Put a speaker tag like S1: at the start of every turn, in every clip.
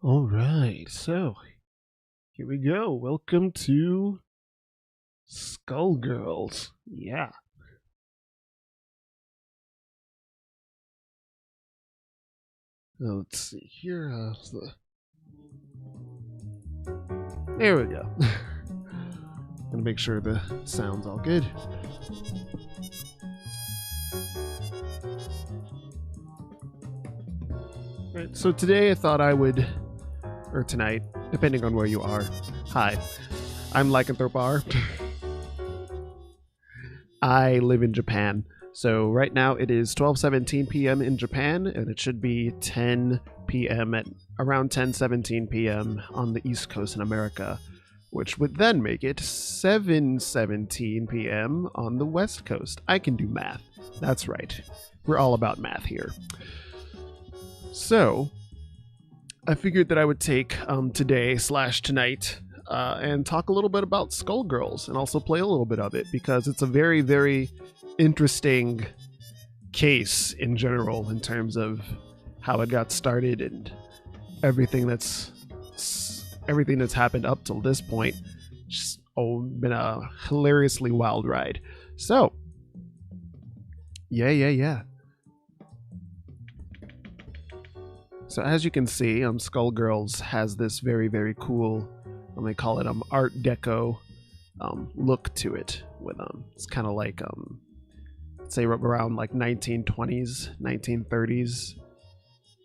S1: All right, so here we go. Welcome to Skullgirls. Yeah. Let's see here. There we go. Gonna make sure the sound's all good. All right, so today I thought I would, or tonight, depending on where you are. Hi, I'm Lycanthrope R. I live in Japan. So right now it is 12:17 p.m. in Japan, and it should be 10 p.m. at around 10:17 p.m. on the East Coast in America, which would then make it 7:17 p.m. on the West Coast. I can do math. That's right. We're all about math here. So I figured that I would take today/tonight and talk a little bit about Skullgirls and also play a little bit of it because it's a very, very interesting case in general in terms of how it got started and everything that's happened up till this point. Just been a hilariously wild ride. So, yeah. So as you can see, Skullgirls has this very, very cool, they call it Art Deco look to it. With it's kind of like say around like 1920s, 1930s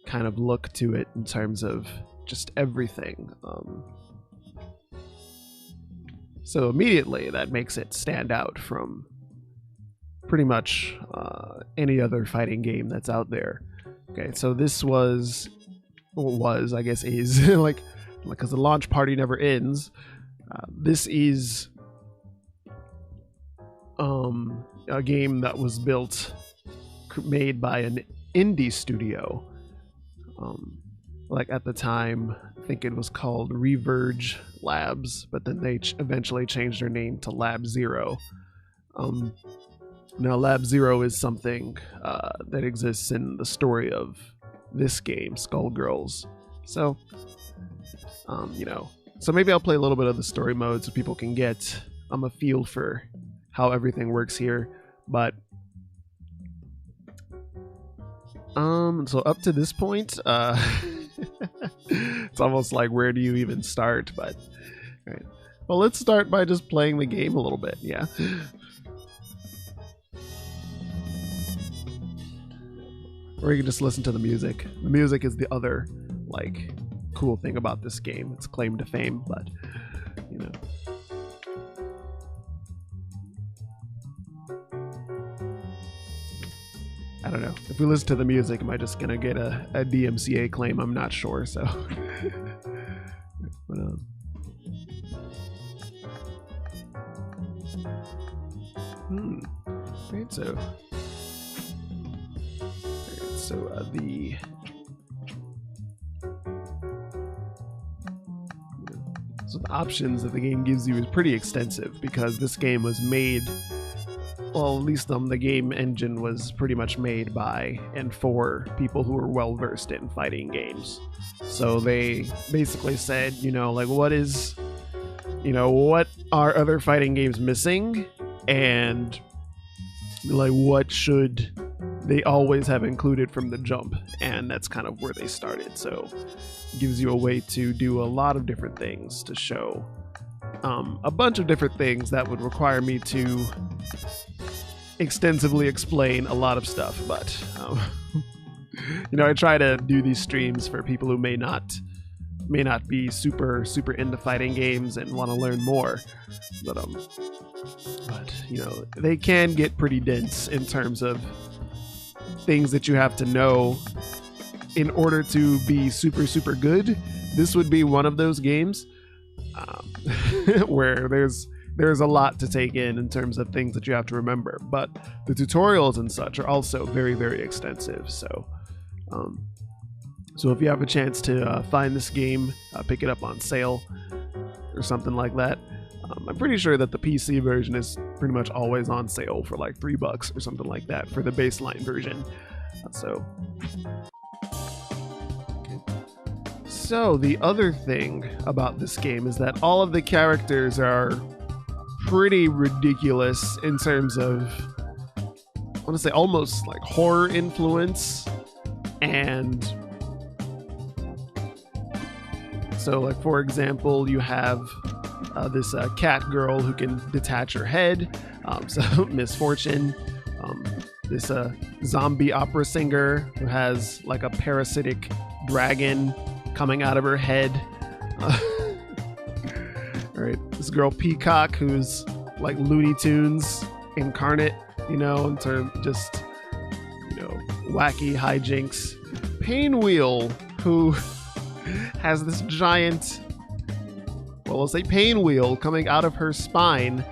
S1: kind of look to it in terms of just everything. So immediately that makes it stand out from pretty much any other fighting game that's out there. Okay, so this was, I guess is, like, because the launch party never ends. This is a game that was made by an indie studio. Like at the time, I think it was called Reverge Labs, but then they eventually changed their name to Lab Zero. Now, Lab Zero is something that exists in the story of this game, Skullgirls. So, so maybe I'll play a little bit of the story mode so people can get a feel for how everything works here. But so up to this point, it's almost like where do you even start? But all right. Well, let's start by just playing the game a little bit. Yeah. Or you can just listen to the music. The music is the other, like, cool thing about this game. It's claim to fame, but, you know. I don't know. If we listen to the music, am I just going to get a DMCA claim? I'm not sure, so. But, right, so the options that the game gives you is pretty extensive because this game was made, well, at least the game engine was pretty much made by and for people who are well versed in fighting games. So they basically said, like, what are other fighting games missing, and like what should they always have included from the jump, and that's kind of where they started. So it gives you a way to do a lot of different things to show a bunch of different things that would require me to extensively explain a lot of stuff, but I try to do these streams for people who may not be super into fighting games and want to learn more, but they can get pretty dense in terms of things that you have to know in order to be super good. This would be one of those games where there's a lot to take in terms of things that you have to remember, but the tutorials and such are also very, very extensive. So if you have a chance to find this game, pick it up on sale or something like that. I'm pretty sure that the PC version is pretty much always on sale for like $3 or something like that for the baseline version. So the other thing about this game is that all of the characters are pretty ridiculous in terms of, I want to say, almost like horror influence. And so, like, for example, you have this cat girl who can detach her head, so Miss Fortune. This zombie opera singer who has like a parasitic dragon coming out of her head. All right, this girl Peacock, who's like Looney Tunes incarnate, you know, in terms just, you know, wacky hijinks. Painwheel, who has this giant, well, let's say painwheel coming out of her spine.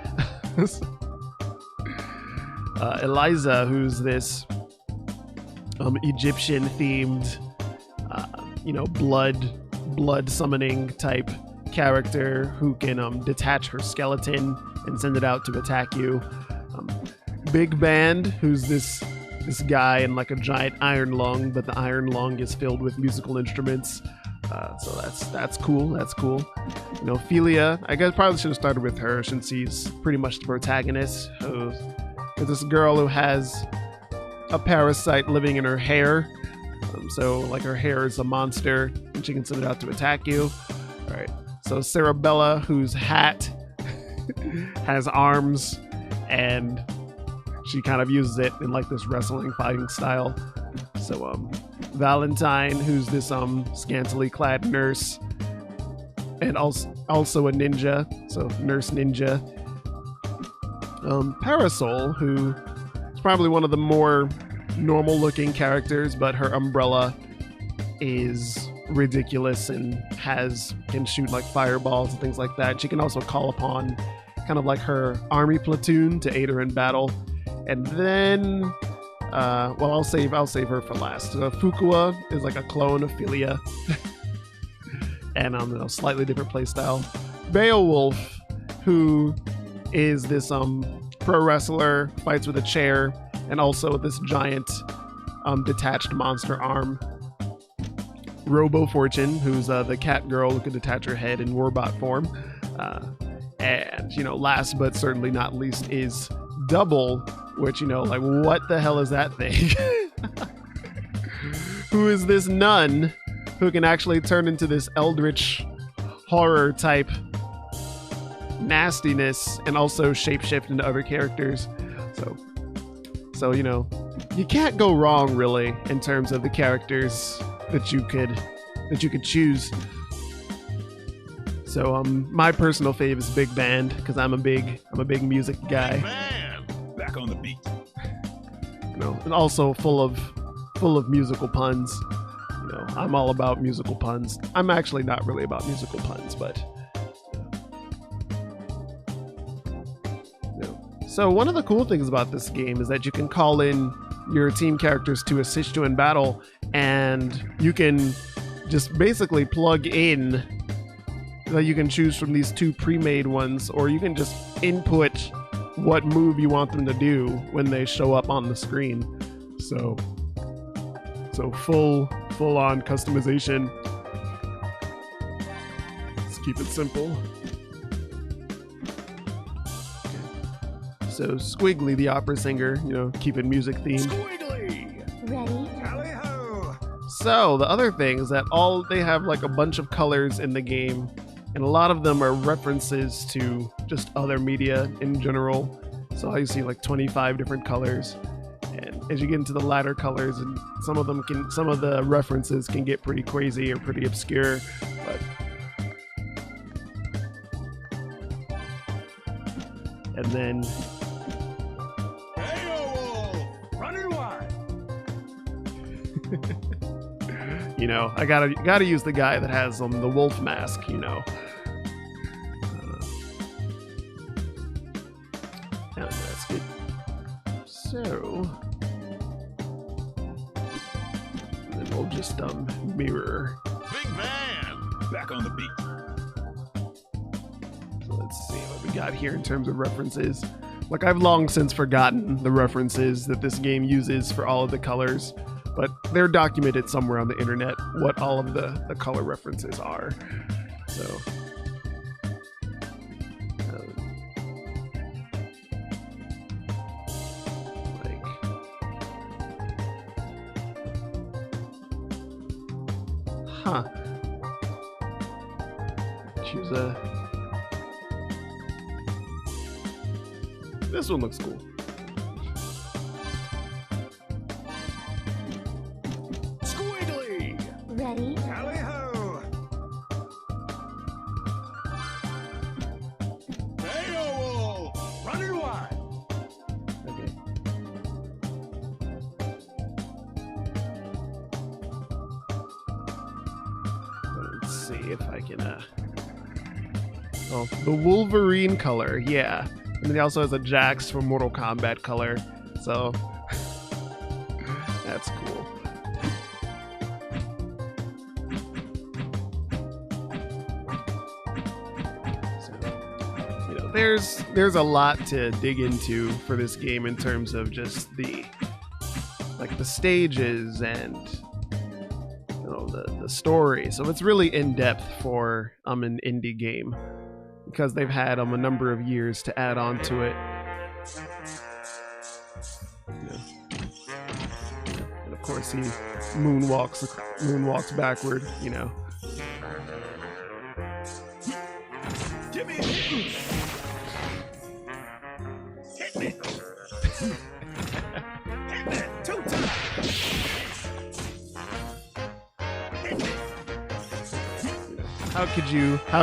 S1: Eliza, who's this Egyptian themed, you know, blood summoning type character who can detach her skeleton and send it out to attack you. Big Band, who's this guy in like a giant iron lung, but the iron lung is filled with musical instruments. So that's cool. That's cool. You know, Philia, I guess probably should have started with her since she's pretty much the protagonist. There's this girl who has a parasite living in her hair. So like her hair is a monster and she can send it out to attack you. All right. So Cerebella, whose hat has arms and she kind of uses it in like this wrestling fighting style. So Valentine, who's this scantily clad nurse and also a ninja, so nurse ninja. Parasol, who is probably one of the more normal looking characters, but her umbrella is ridiculous and can shoot like fireballs and things like that. She can also call upon kind of like her army platoon to aid her in battle. And then well, I'll save her for last. Fukua is like a clone of Philia. And a slightly different playstyle. Beowulf, who is this pro wrestler, fights with a chair, and also this giant detached monster arm. Robo Fortune, who's the cat girl who can detach her head in warbot form. And, you know, last but certainly not least is Double, which, you know, like, what the hell is that thing? Who is this nun who can actually turn into this eldritch horror type nastiness and also shapeshift into other characters. So you know, you can't go wrong really in terms of the characters that you could choose. So my personal fave is Big Band because I'm a big music guy.
S2: Man, back on the beat.
S1: You know, and also full of musical puns. You know, I'm all about musical puns. I'm actually not really about musical puns, but so one of the cool things about this game is that you can call in your team characters to assist you in battle, and you can just basically plug in that you can choose from these two pre-made ones, or you can just input what move you want them to do when they show up on the screen. So full on customization. Let's keep it simple. So Squiggly, the opera singer, you know, keeping music themed.
S2: Squiggly!
S3: Ready?
S2: Tally-ho!
S1: So the other thing is that they have like a bunch of colors in the game, and a lot of them are references to just other media in general. So you see like 25 different colors, and as you get into the latter colors, and some of the references can get pretty crazy or pretty obscure, but and then you know, I gotta use the guy that has the wolf mask, you know. Yeah, that's good. So then we'll just mirror.
S2: Big man, back on the beat.
S1: So let's see what we got here in terms of references. Like, I've long since forgotten the references that this game uses for all of the colors. but they're documented somewhere on the internet what all of the color references are. So, huh. Choose a... This one looks cool.
S2: Squiggly!
S3: Ready?
S2: Tally ho! Hey-o! Running wide!
S1: Okay. Let's see if I can, oh, the Wolverine color, yeah. And then he also has a Jax from Mortal Kombat color, so that's cool. So, you know, there's a lot to dig into for this game in terms of just the stages and the story. So it's really in depth for an indie game, because they've had a number of years to add on to it. Yeah. And of course he moonwalks backward, you know.
S2: Give me a hit! Hit me! Hit me! 2 times! Hit me!
S1: How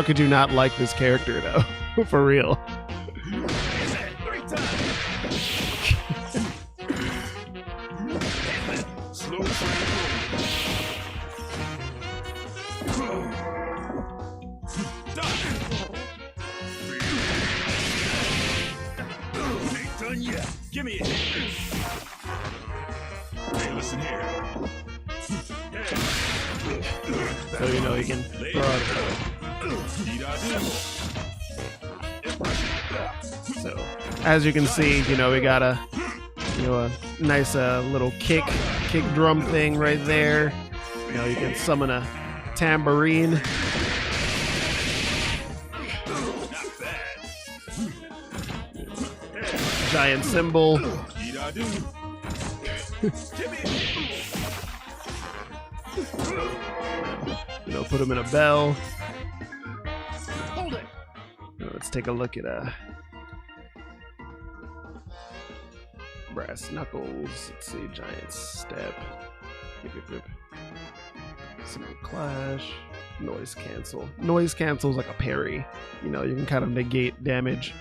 S1: could you not like this character though? For real.
S2: 3 times! Slow ain't done yet. Give me a hit. Hey, listen here.
S1: So you know you can throw out. So as you can see, you know, we got a nice little kick drum thing right there. You know, you can summon a tambourine. Giant cymbal. You know, put him in a bell.
S2: Hold it.
S1: Let's take a look at brass knuckles. Let's see, giant step. Cymbal clash. Noise cancel. Noise cancel is like a parry. You know, you can kind of negate damage.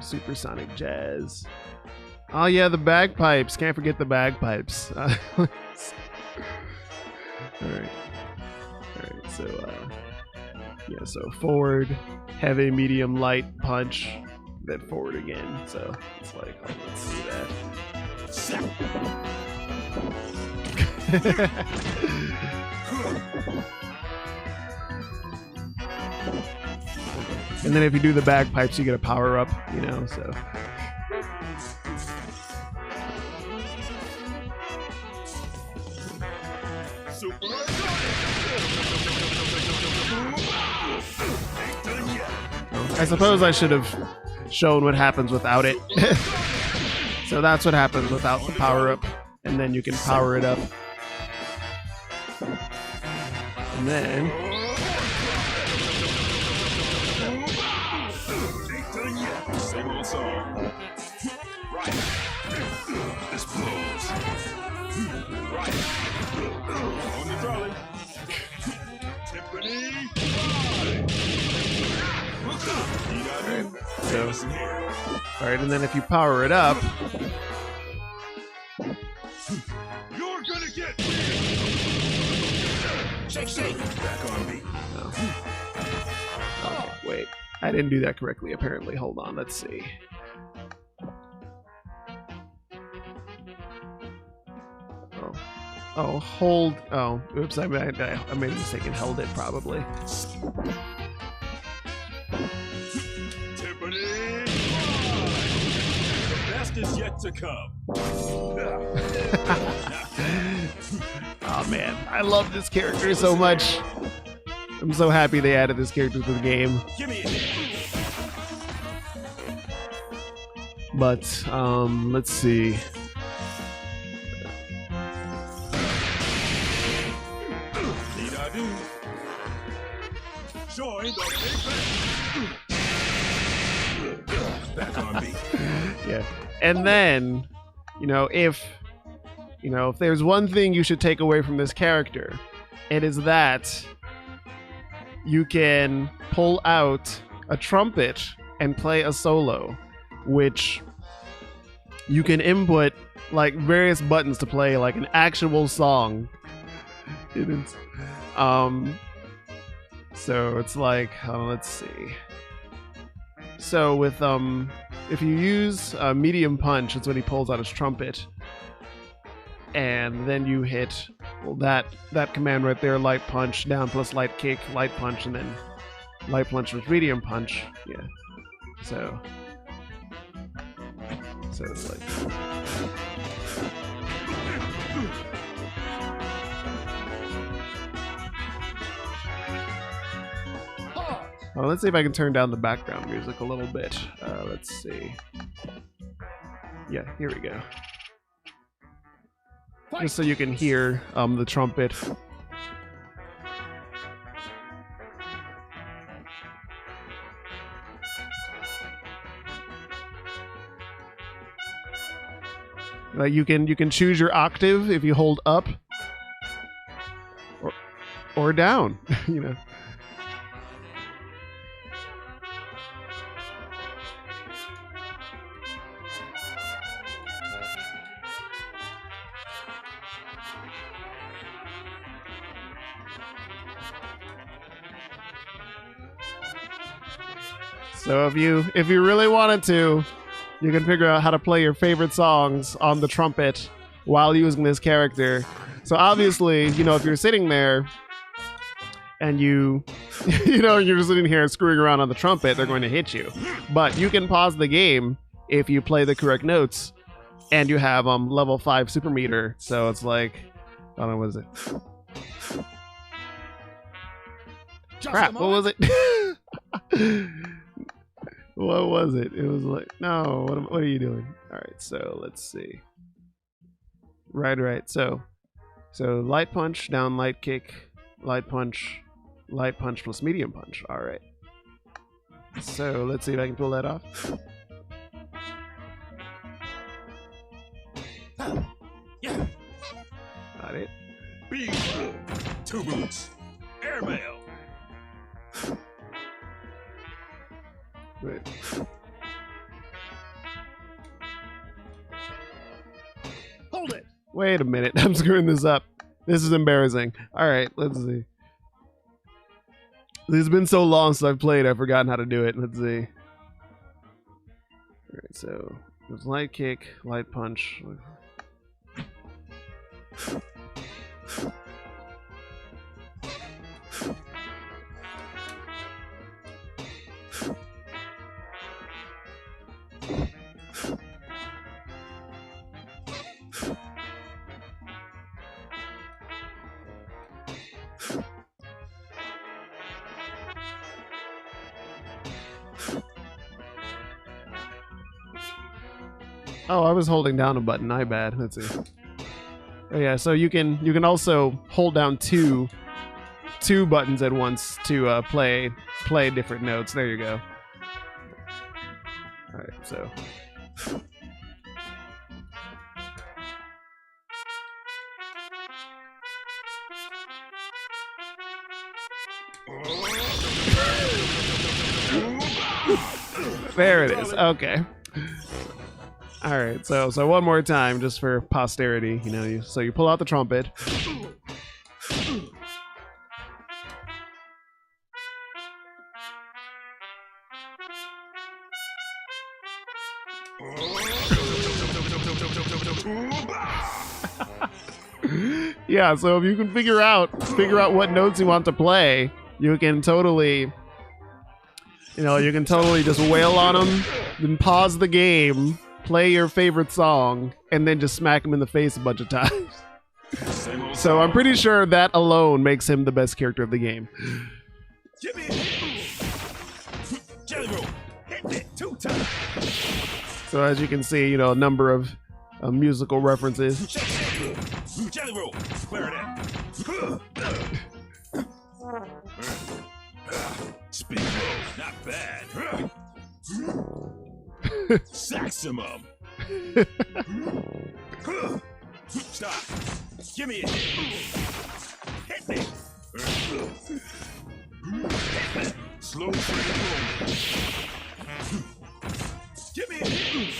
S1: Supersonic jazz. Oh yeah, the bagpipes. Can't forget the bagpipes. All right. So yeah. So forward, heavy, medium, light, punch, then forward again. So it's like, oh, let's see that. And then if you do the bagpipes, you get a power up, you know, so. I suppose I should have shown what happens without it. So that's what happens without the power up, and then you can power it up. And then
S2: Sing old song. Right. This blows. Right. On the trolley. Tiffany.
S1: so, alright, and then if you power it up,
S2: You're gonna get shake. Back on me.
S1: no. Okay, wait. I didn't do that correctly, apparently. Hold on, let's see. Oh, hold. Oh, oops, I made a mistake and held it, probably.
S2: Tiffany. The best best is yet to come.
S1: Oh man, I love this character so much. I'm so happy they added this character to the game.
S2: Give me a hit.
S1: But let's see.
S2: Need I do? Join the big bang. Back on me.
S1: Yeah. And then, if there's one thing you should take away from this character, it is that you can pull out a trumpet and play a solo, which you can input like various buttons to play like an actual song. So it's like, let's see. So with if you use medium punch, it's when he pulls out his trumpet, and then you hit that command right there, light punch, down plus light kick, light punch, and then light punch with medium punch. Yeah. So it's like. Well, let's see if I can turn down the background music a little bit. Let's see. Yeah, here we go. Just so you can hear the trumpet. You can choose your octave if you hold up or down. So if you really wanted to, you can figure out how to play your favorite songs on the trumpet while using this character. So obviously, if you're sitting there and you're sitting here screwing around on the trumpet, they're going to hit you. But you can pause the game if you play the correct notes and you have level 5 super meter. So it's like, I don't know, what is it? Crap, what was it? What was it? It was like, no, what are you doing? All right, so let's see. Right. So light punch, down light kick, light punch plus medium punch. All right. So let's see if I can pull that off.
S2: Yeah.
S1: Got it.
S2: B. 2 boots. Airmail.
S1: Wait.
S2: Hold it.
S1: Wait a minute. I'm screwing this up. This is embarrassing. All right, let's see. This has been so long since I've played, I've forgotten how to do it. Let's see. All right, so there's light kick, light punch. Oh, I was holding down a button. My bad. Let's see. Oh yeah, so you can also hold down two buttons at once to play different notes. There you go. All right, so. There it is. Okay. All right. So one more time, just for posterity, so you pull out the trumpet. Yeah. So if you can figure out what notes you want to play, you can totally. You can totally just wail on them, then pause the game, play your favorite song, and then just smack him in the face a bunch of times. So I'm pretty sure that alone makes him the best character of the game.
S2: Give me a hit. Jelly roll. Hit it 2 times.
S1: So as you can see, you know, a number of musical references.
S2: Jelly roll. Clarinet. Speed roll. Not bad. Saximum. Stop. Give me a hit. Hit me. Slow train roll. Give me a hit.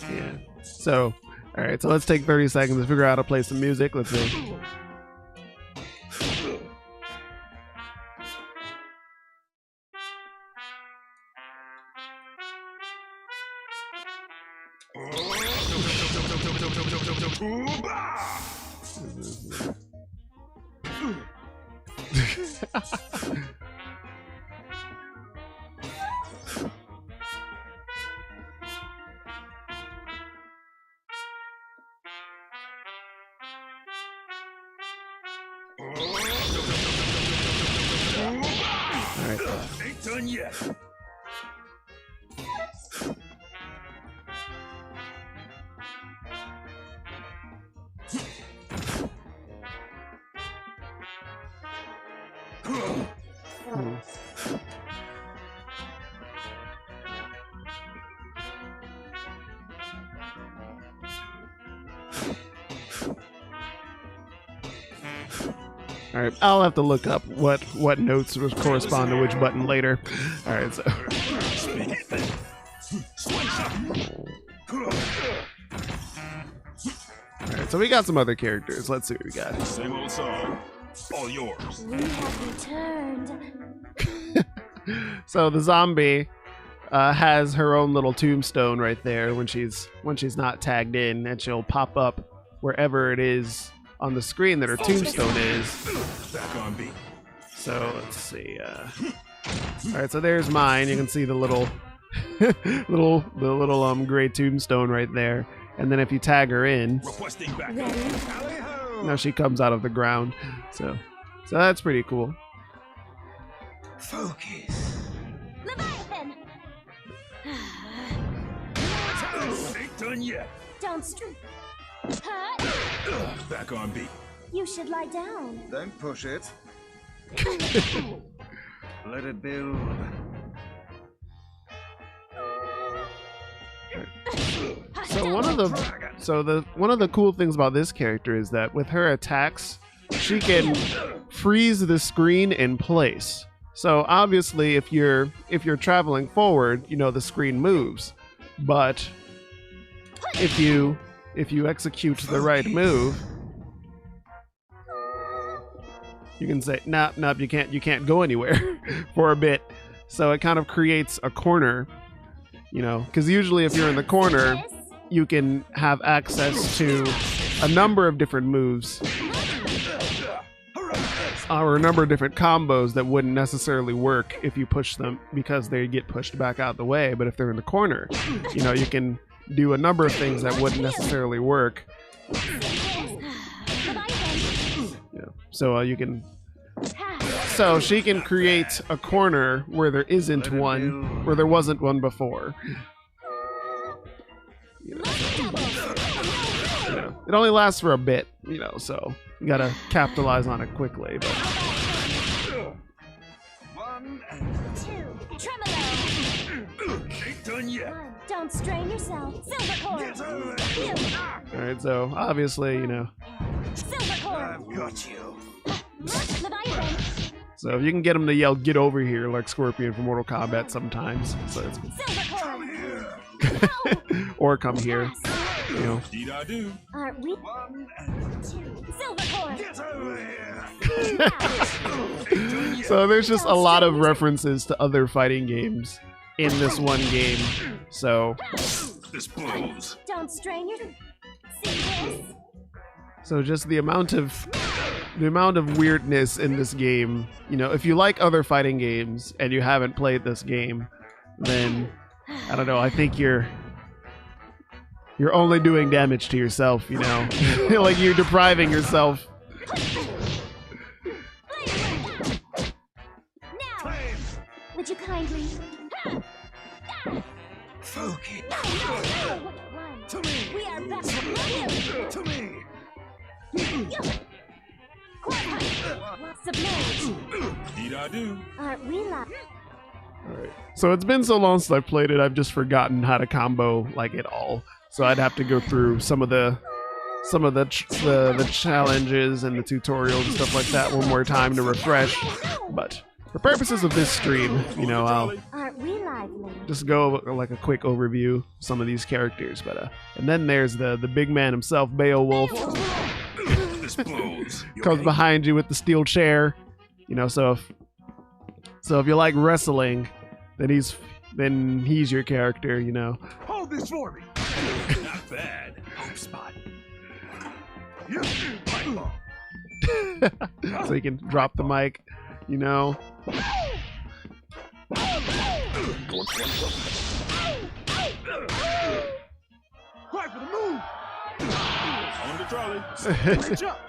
S1: Yeah. So, all right. So let's take 30 seconds to figure out how to play some music. Let's see.
S2: Ain't done yet.
S1: All right, I'll have to look up what notes correspond to which button later. All right, so. All right, so we got some other characters. Let's see what we got.
S2: Same old song. All yours.
S3: We have returned.
S1: So the zombie has her own little tombstone right there when she's not tagged in, and she'll pop up wherever it is on the screen that her tombstone is.
S2: Back on beat.
S1: So let's see. All right, so there's mine. You can see the little, little gray tombstone right there. And then if you tag her in,
S2: Requesting back.
S1: now she comes out of the ground. So that's pretty cool.
S2: Focus.
S3: Leviathan!
S2: Ain't done yet.
S3: Don't str- Huh?
S2: Back on beat.
S3: You should lie down.
S4: Don't push it. Let it build.
S1: So one of the cool things about this character is that with her attacks, she can freeze the screen in place. So obviously, if you're traveling forward, you know the screen moves. But if you execute the right move, you can say, nope, you can't go anywhere for a bit. So it kind of creates a corner, you know, because usually if you're in the corner, you can have access to a number of different moves or a number of different combos that wouldn't necessarily work if you push them because they get pushed back out the way. But if they're in the corner, you know, you can do a number of things that wouldn't necessarily work. Yeah. So you can. So she can create a corner where there isn't one, where there wasn't one before. You know, it only lasts for a bit, you know, so you gotta capitalize on it quickly. But.
S4: 1
S3: Two. Tremolo.
S2: Ain't done yet.
S3: Don't strain yourself. Silvercore.
S1: All right, so obviously, you know.
S3: Silvercore.
S4: I've got you.
S3: Leviathan.
S1: So if you can get him to yell "Get over here" like Scorpion from Mortal Kombat sometimes, so it's,
S3: Silvercore.
S1: or come here, you know.
S2: Dee-da-do.
S3: Aren't we?
S4: 1
S3: Two. Silvercore.
S4: Get over here.
S1: So there's just a lot of references to other fighting games in this one game. So
S2: This blows.
S3: Don't strain your. See this?
S1: so just the amount of weirdness in this game, you know, if you like other fighting games and you haven't played this game, then I don't know. I think you're only doing damage to yourself. You know, like you're depriving yourself.
S3: Now, would you kindly?
S4: Focus.
S3: One.
S4: To me.
S3: We are back.
S4: To me.
S3: Submerge.
S2: Need I do?
S3: Aren't we live?
S1: Alright. So it's been so long since I've played it, I've just forgotten how to combo like it all. So I'd have to go through some of the challenges and the tutorials and stuff like that one more time to refresh. But for purposes of this stream, you know, I'll
S3: Aren't we lively?
S1: just go like a quick overview of some of these characters. But and then there's the big man himself, Beowulf,
S2: This blows. You
S1: comes
S2: okay?
S1: behind you with the steel chair. You know, so if you like wrestling, then he's your character. You know.
S4: Hold this for me.
S2: Not bad.
S4: Hope spot. Fight long.
S1: So you can drop the mic, you know.
S4: Right for the move.
S2: On the trolley.
S4: Reach up.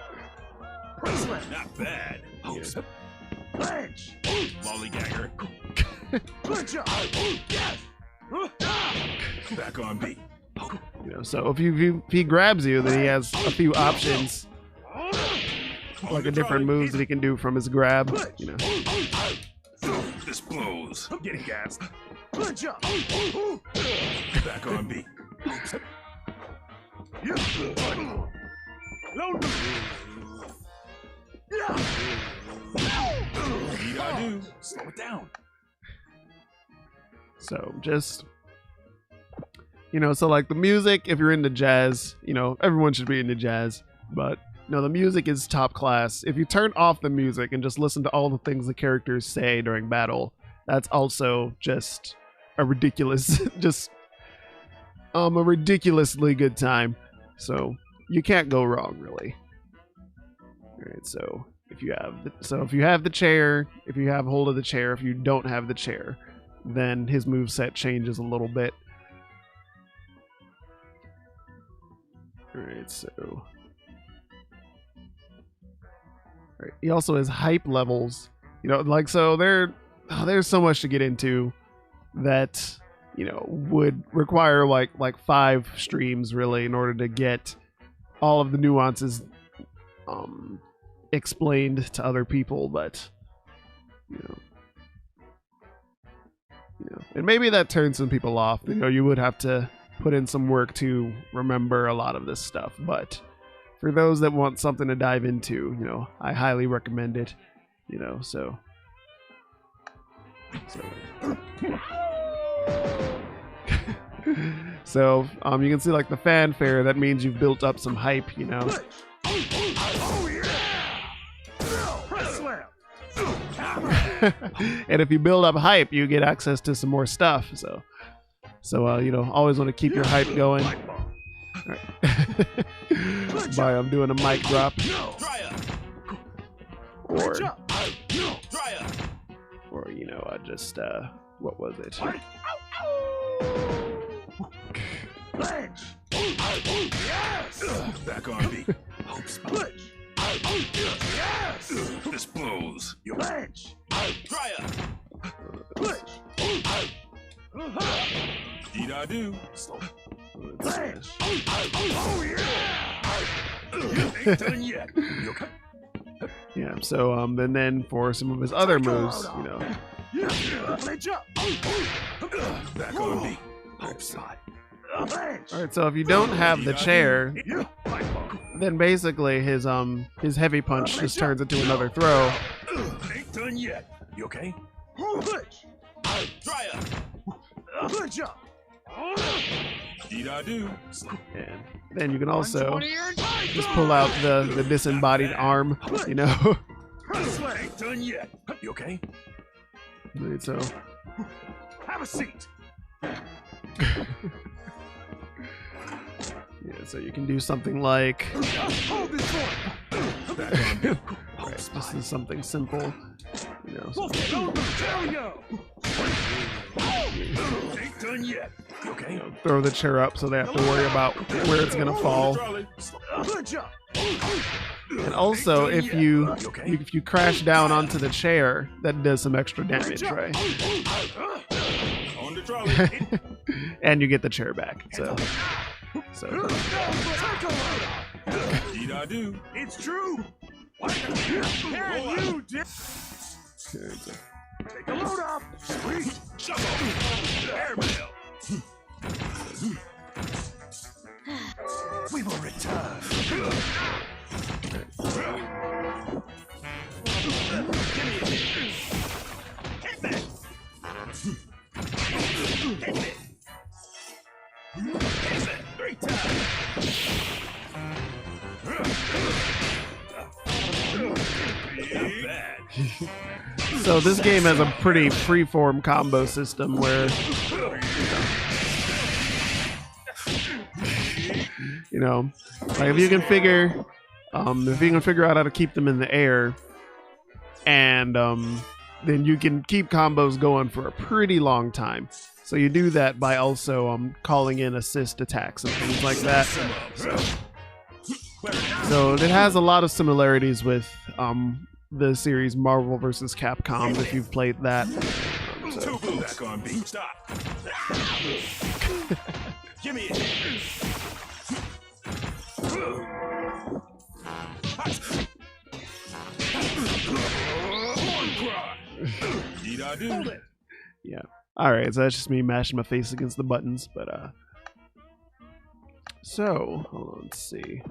S4: Press slam.
S2: Not bad.
S1: Yeah.
S4: Punch.
S2: Lollygagger.
S4: Punch up. Yes.
S2: Back on beat.
S1: You know, so if he grabs you, then he has a few options, like a different moves that he can do from his grab. You know.
S2: This blows.
S4: I'm getting gassed. Punch up.
S2: Back on beat.
S4: Load the.
S2: Need I do? Slow it down.
S1: So just, you know, so like the music, if you're into jazz, you know, everyone should be into jazz, but no, the music is top class. If you turn off the music and just listen to all the things the characters say during battle, that's also just a ridiculous, just a ridiculously good time. So you can't go wrong, really. All right, so if you have the chair, if you have hold of the chair, if you don't have the chair, then his moveset changes a little bit. Alright, so. Right. He also has hype levels. You know, like, so there's so much to get into that, you know, would require like 5 streams really in order to get all of the nuances explained to other people, but you know, and maybe that turns some people off. You know, you would have to put in some work to remember a lot of this stuff, but for those that want something to dive into, you know, I highly recommend it. You know, so so you can see like the fanfare. That means you've built up some hype. You know.
S4: Oh yeah. Press slam.
S1: And if you build up hype, you get access to some more stuff. So you know, always want to keep your hype going. Right. By doing a mic drop, or you know, I just what was it?
S4: Yes.
S2: Back on beat. Hope spot.
S4: Yes.
S2: This blows.
S4: You bench.
S2: Try up. Need I do?
S4: Bench. Oh yeah. Ain't done yet. You okay?
S1: Yeah. So and then for some of his other moves, you know.
S4: Bench up.
S2: Back on beat. Hope spot.
S4: Bench.
S1: All right. So if you don't have the chair, then basically his heavy punch just turns into another throw.
S4: Ain't done yet.
S2: You okay?
S4: Bench.
S2: Try up.
S4: Bench up.
S2: Need I do?
S1: And then you can also just pull out the disembodied arm, you know.
S4: Ain't done yet.
S2: You okay?
S1: Right, so
S4: Have a seat.
S1: yeah, so you can do something like
S4: Hold this one.
S2: Back on beat.
S1: right, this is something simple, you know. So
S4: There we go. Ain't done yet.
S2: Okay.
S1: Throw the chair up so they have to worry about where it's gonna fall.
S4: Good job.
S1: And also, if you crash down onto the chair, that does some extra damage, right?
S2: On the trolley.
S1: And you get the chair back. So
S4: Take a load.
S2: Indeed I do.
S4: It's true. Can you dip? Take a load off. Sweet.
S2: Shovel. Airmail.
S4: We will return.
S2: Hit that. Hit it. Hit that 3 times. Not bad.
S1: So this game has a pretty freeform combo system where, you know, like if you can figure out how to keep them in the air, and then you can keep combos going for a pretty long time. So you do that by also calling in assist attacks and things like that. So it has a lot of similarities with the series Marvel vs. Capcom, if you've played that.
S2: So. Back on beat. Stop. Give me it. Indeed I do.
S1: Yeah. All right. So that's just me mashing my face against the buttons, but so hold on, let's see.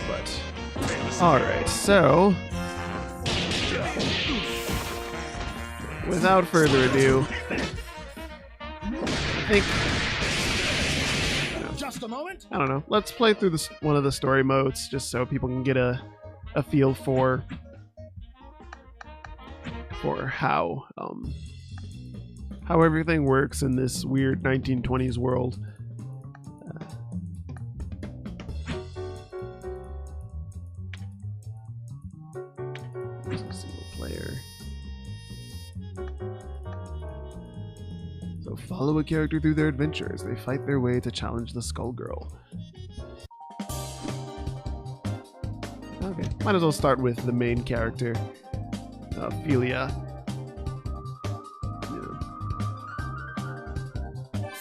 S1: But all right, so without further ado, I think,
S4: Just a moment.
S1: I don't know, let's play through this one of the story modes just so people can get a feel for how everything works in this weird 1920s world. Single player. So follow a character through their adventures. They fight their way to challenge the Skullgirl. Okay, might as well start with the main character, Ophelia.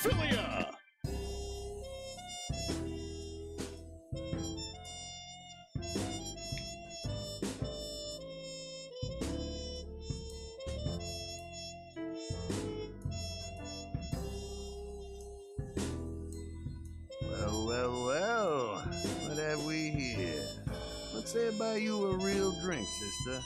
S2: Philia.
S5: Well, what have we here? Let's say buy you a real drink, sister.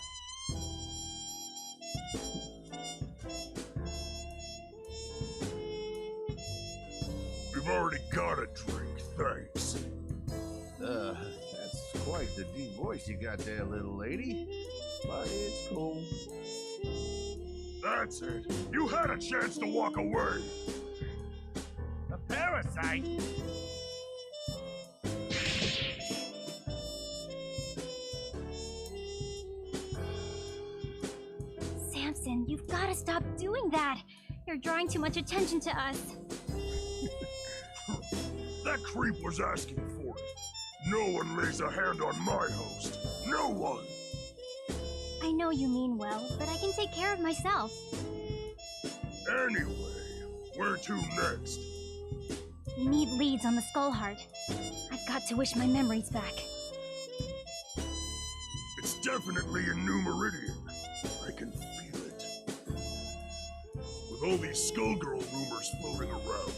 S4: We've already got a drink, thanks.
S5: That's quite the deep voice you got there, little lady. But it's cool.
S4: That's it. You had a chance to walk away.
S5: A parasite?
S3: Samson, you've got to stop doing that. You're drawing too much attention to us.
S4: That creep was asking for it. No one lays a hand on my host. No one.
S3: I know you mean well, but I can take care of myself.
S4: Anyway, where to next?
S3: We need leads on the Skullheart. I've got to wish my memories back.
S4: It's definitely in New Meridian. I can feel it. With all these Skullgirl rumors floating around,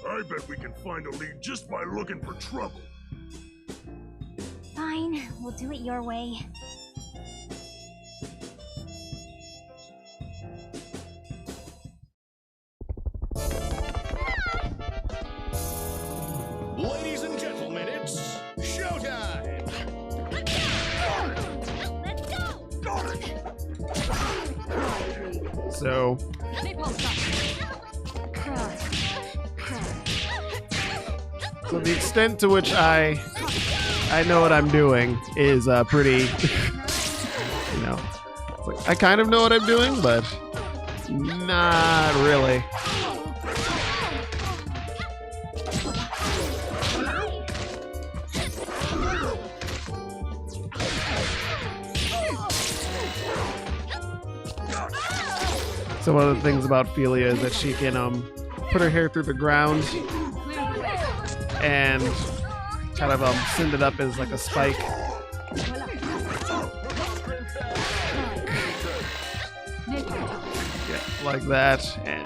S4: I bet we can find a lead just by looking for trouble.
S3: Fine, we'll do it your way.
S2: Ladies and gentlemen, it's showtime.
S3: Let's go!
S4: Got it!
S1: So So the extent to which I I know what I'm doing is pretty, you know, it's like, I kind of know what I'm doing, but not really. So one of the things about Philia is that she can put her hair through the ground and kind of send it up as like a spike. Yeah, like that, and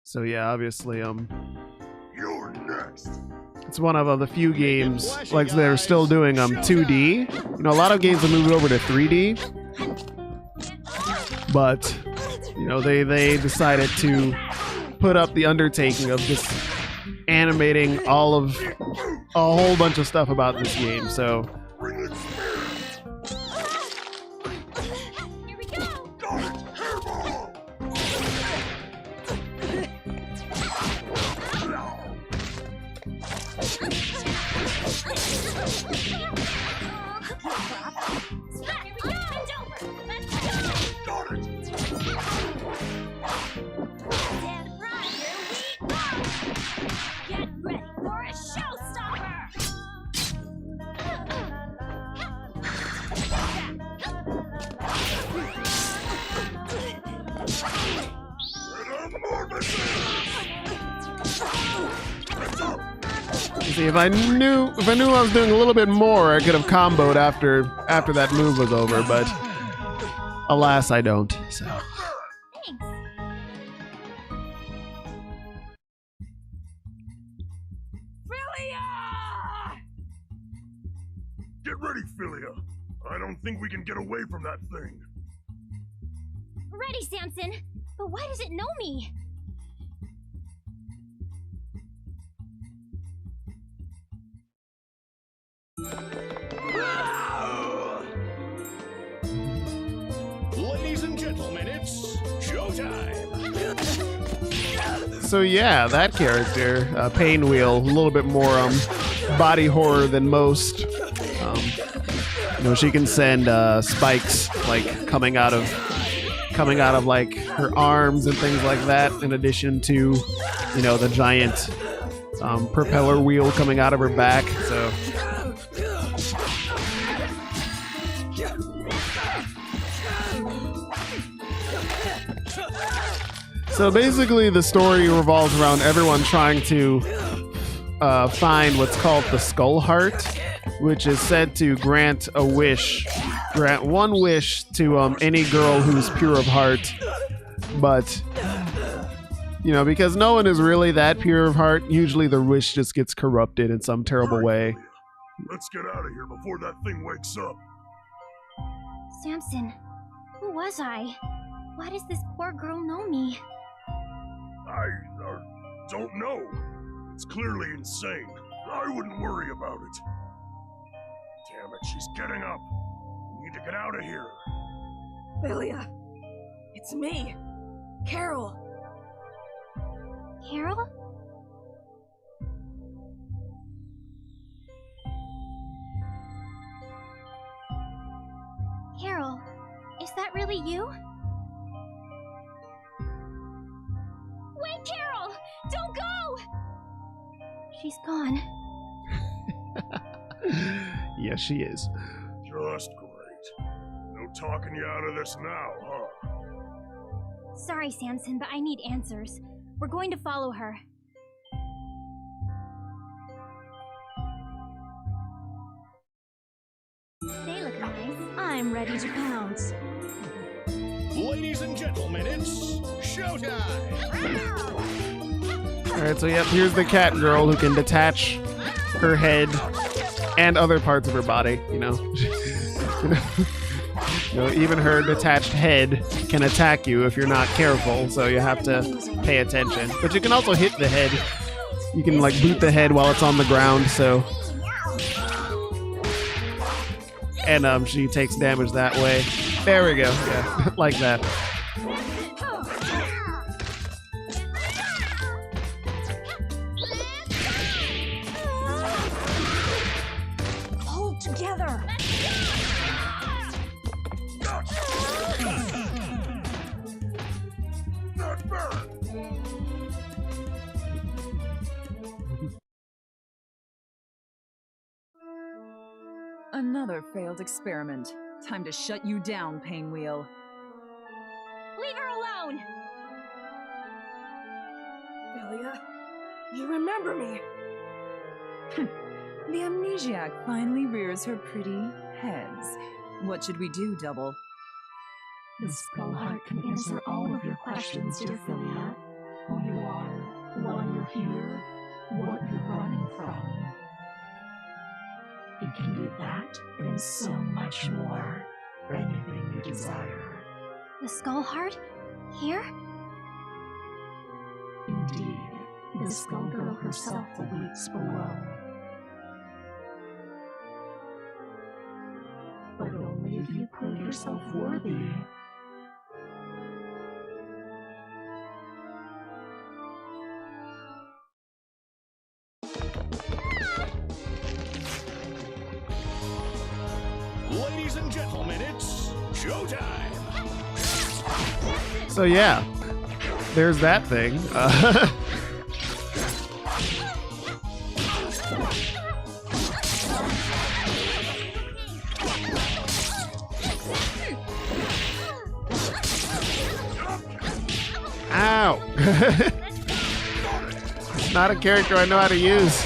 S1: so yeah, obviously,
S4: You're next.
S1: it's one of the few games like they're still doing 2D. You know, a lot of games have moved over to 3D, but you know they decided to put up the undertaking of just animating a whole bunch of stuff about this game. So
S4: Bring it, spirit.
S3: Here we go!
S4: Got it. Hairball. Got it.
S3: Get ready for a showstopper!
S1: see, if I knew I was doing a little bit more, I could have comboed after that move was over. But alas, I don't. So.
S3: Thanks.
S4: Get ready, Philia. I don't think we can get away from that thing.
S3: Ready, Samson. But why does it know me?
S2: Ladies and gentlemen, it's showtime.
S1: So yeah, that character, Painwheel, a little bit more body horror than most. You know, she can send spikes like coming out of like her arms and things like that. In addition to, you know, the giant propeller wheel coming out of her back. So basically, the story revolves around everyone trying to find what's called the Skull Heart, which is said to grant one wish to any girl who's pure of heart. But, you know, because no one is really that pure of heart, usually the wish just gets corrupted in some terrible way.
S4: Let's get out of here before that thing wakes up.
S3: Samson, who was I? Why does this poor girl know me?
S4: I don't know. It's clearly insane. I wouldn't worry about it. Damn it, she's getting up. We need to get out of here.
S6: Philia, it's me, Carol.
S3: Carol? Carol, is that really you? Wait, Carol! Don't go! She's gone.
S1: Yes, she is.
S4: Just great. No talking you out of this now, huh?
S3: Sorry, Samson, but I need answers. We're going to follow her. They look nice.
S6: I'm ready to pounce.
S2: Ladies and gentlemen, it's showtime.
S1: Alright, so yep, here's the cat girl who can detach her head and other parts of her body, you know. You know, even her detached head can attack you if you're not careful, so you have to pay attention. But you can also hit the head. You can like boot the head while it's on the ground, so... And she takes damage that way. There we go, yeah, like that.
S6: Hold together.
S4: Not fair!
S7: Another failed experiment. Time to shut you down, Painwheel.
S3: Leave her alone!
S6: Philia, you remember me.
S7: The amnesiac finally rears her pretty heads. What should we do, Double?
S8: The Skull Heart can answer all of your questions, dear Philia. Who you are, why you're here, what you're running from. It can do that and so much more. Anything you desire.
S3: The Skull Heart? Here?
S8: Indeed, the Skullgirl herself awaits below. But only if you prove yourself worthy.
S2: Ladies and gentlemen, it's showtime!
S1: So yeah, there's that thing. Ow! It's not a character I know how to use.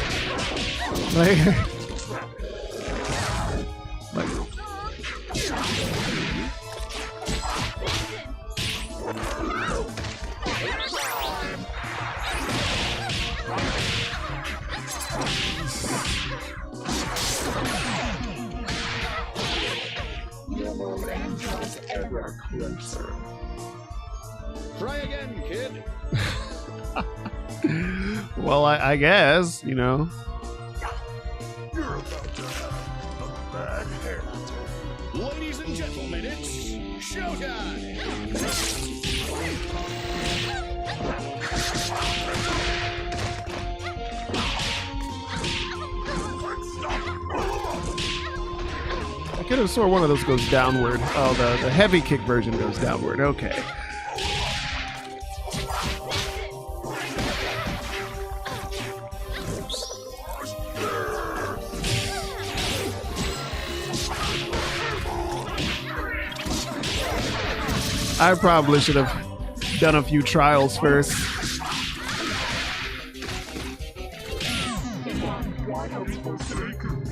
S1: Like,
S2: Try again, kid!
S1: well, I guess, you know.
S4: You're about to have a bad hair.
S2: Ladies and gentlemen, it's showtime!
S1: I could have swore one of those goes downward. Oh, the heavy kick version goes downward. Okay. I probably should have done a few trials first.
S4: Why have you forsaken me?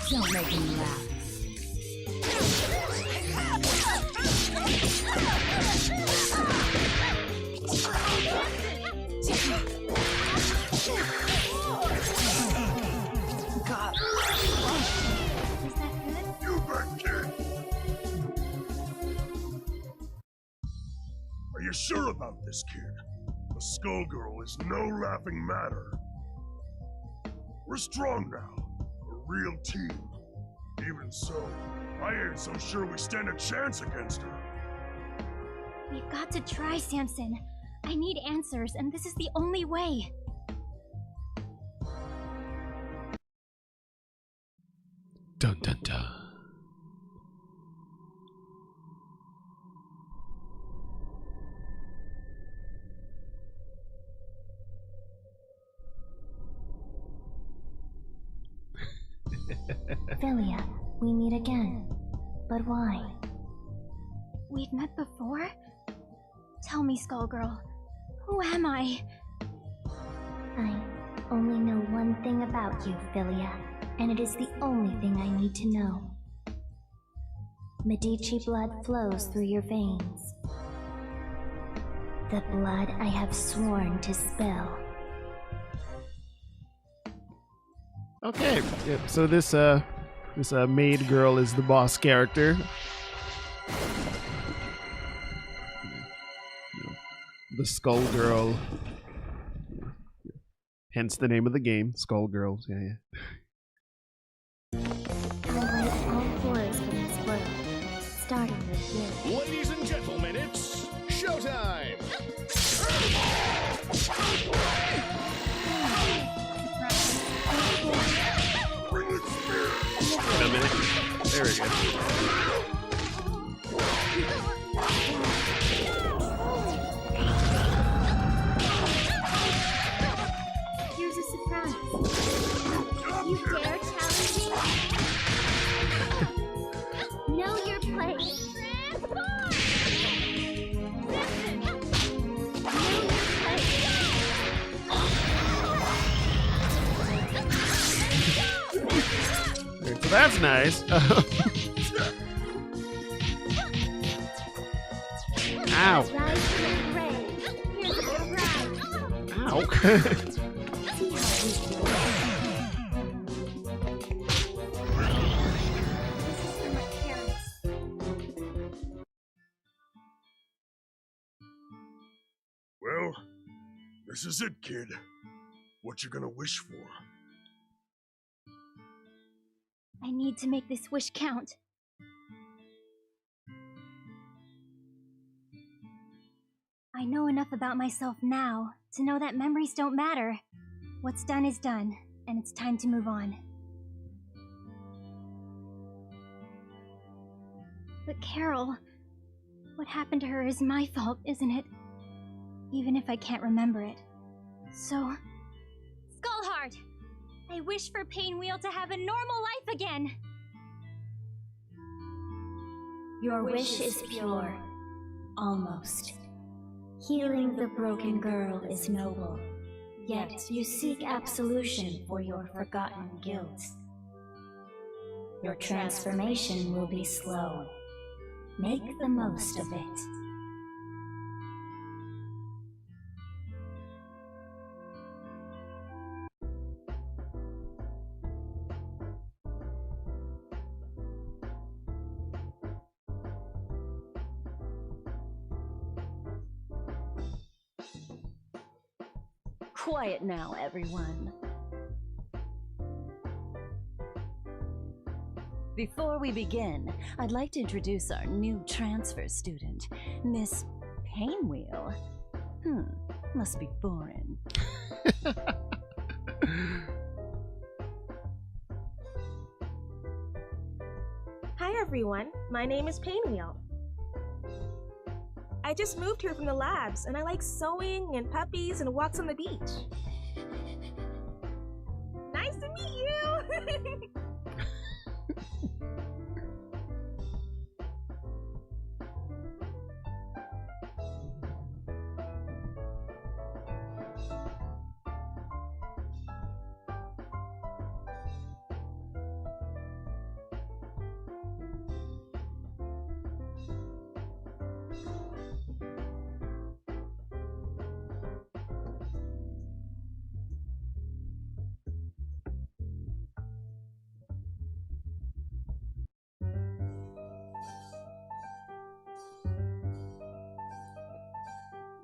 S7: Don't make me laugh.
S4: You bet, kid! Are you sure about this, kid? The Skullgirl is no laughing matter. We're strong now. A real team. Even so, I ain't so sure we stand a chance against her.
S3: We've got to try, Samson. I need answers, and this is the only way.
S1: Dun dun dun.
S3: Philia, we meet again. But why? We've met before? Tell me, Skullgirl. Who am I? I only know one thing about you, Philia, and it is the only thing I need to know. Medici blood flows through your veins. The blood I have sworn to spill.
S1: Okay, yep. So this maid girl is the boss character. The Skullgirl. Hence the name of the game, Skullgirls. Yeah.
S3: I wait all floors for this world, starting with you.
S2: Ladies and gentlemen, it's showtime!
S4: Bring it spirit.
S1: Wait a minute. There we go.
S3: Here's a surprise. You dare challenge me? Know your place. Transform! Listen! Know your place.
S1: So that's nice. Ow.
S3: Rise to the grave. Here's a surprise.
S1: Ow.
S3: See how we do. This is for my parents.
S4: Well, this is it, kid. What you gonna wish for?
S3: I need to make this wish count. I know enough about myself now to know that memories don't matter. What's done is done, and it's time to move on. But Carol, what happened to her is my fault, isn't it? Even if I can't remember it. So, Skullheart! I wish for Painwheel to have a normal life again!
S8: Your wish is pure. Almost. Healing the broken girl is noble. Yet you seek absolution for your forgotten guilt. Your transformation will be slow. Make the most of it.
S9: Quiet now, everyone. Before we begin, I'd like to introduce our new transfer student, Miss Painwheel. Must be foreign.
S6: Hi everyone, my name is Painwheel. I just moved here from the labs, and I like sewing and puppies and walks on the beach. Nice to meet you!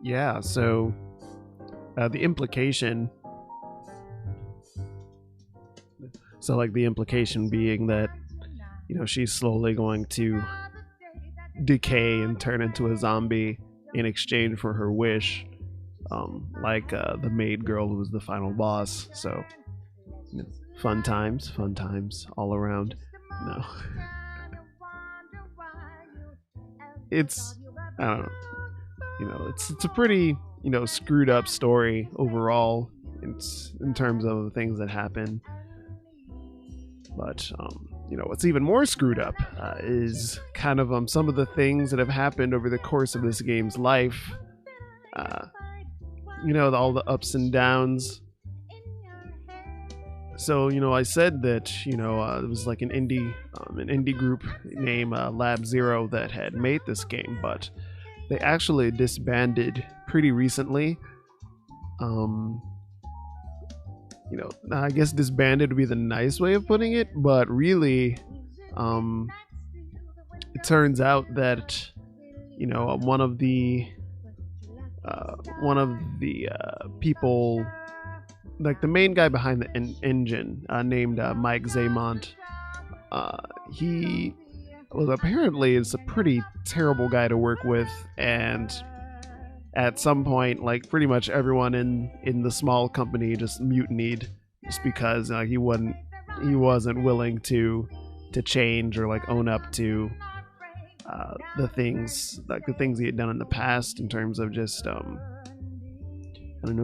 S1: Yeah, so the implication. So, like, the implication being that, you know, she's slowly going to decay and turn into a zombie in exchange for her wish, like the maid girl who was the final boss. So, you know, fun times all around. No. It's, I don't know. You know, it's a pretty, you know, screwed up story overall. It's in terms of the things that happen. But you know, what's even more screwed up is kind of some of the things that have happened over the course of this game's life. You know, all the ups and downs So I said that it was like an indie group named Lab Zero that had made this game, but they actually disbanded pretty recently. I guess disbanded would be the nice way of putting it, but really, it turns out that one of the people, like the main guy behind the engine, named Mike Zaymont, he was apparently is a pretty terrible guy to work with, and at some point, like pretty much everyone in the small company just mutinied, just because he wasn't willing to change or like own up to the things he had done in the past in terms of just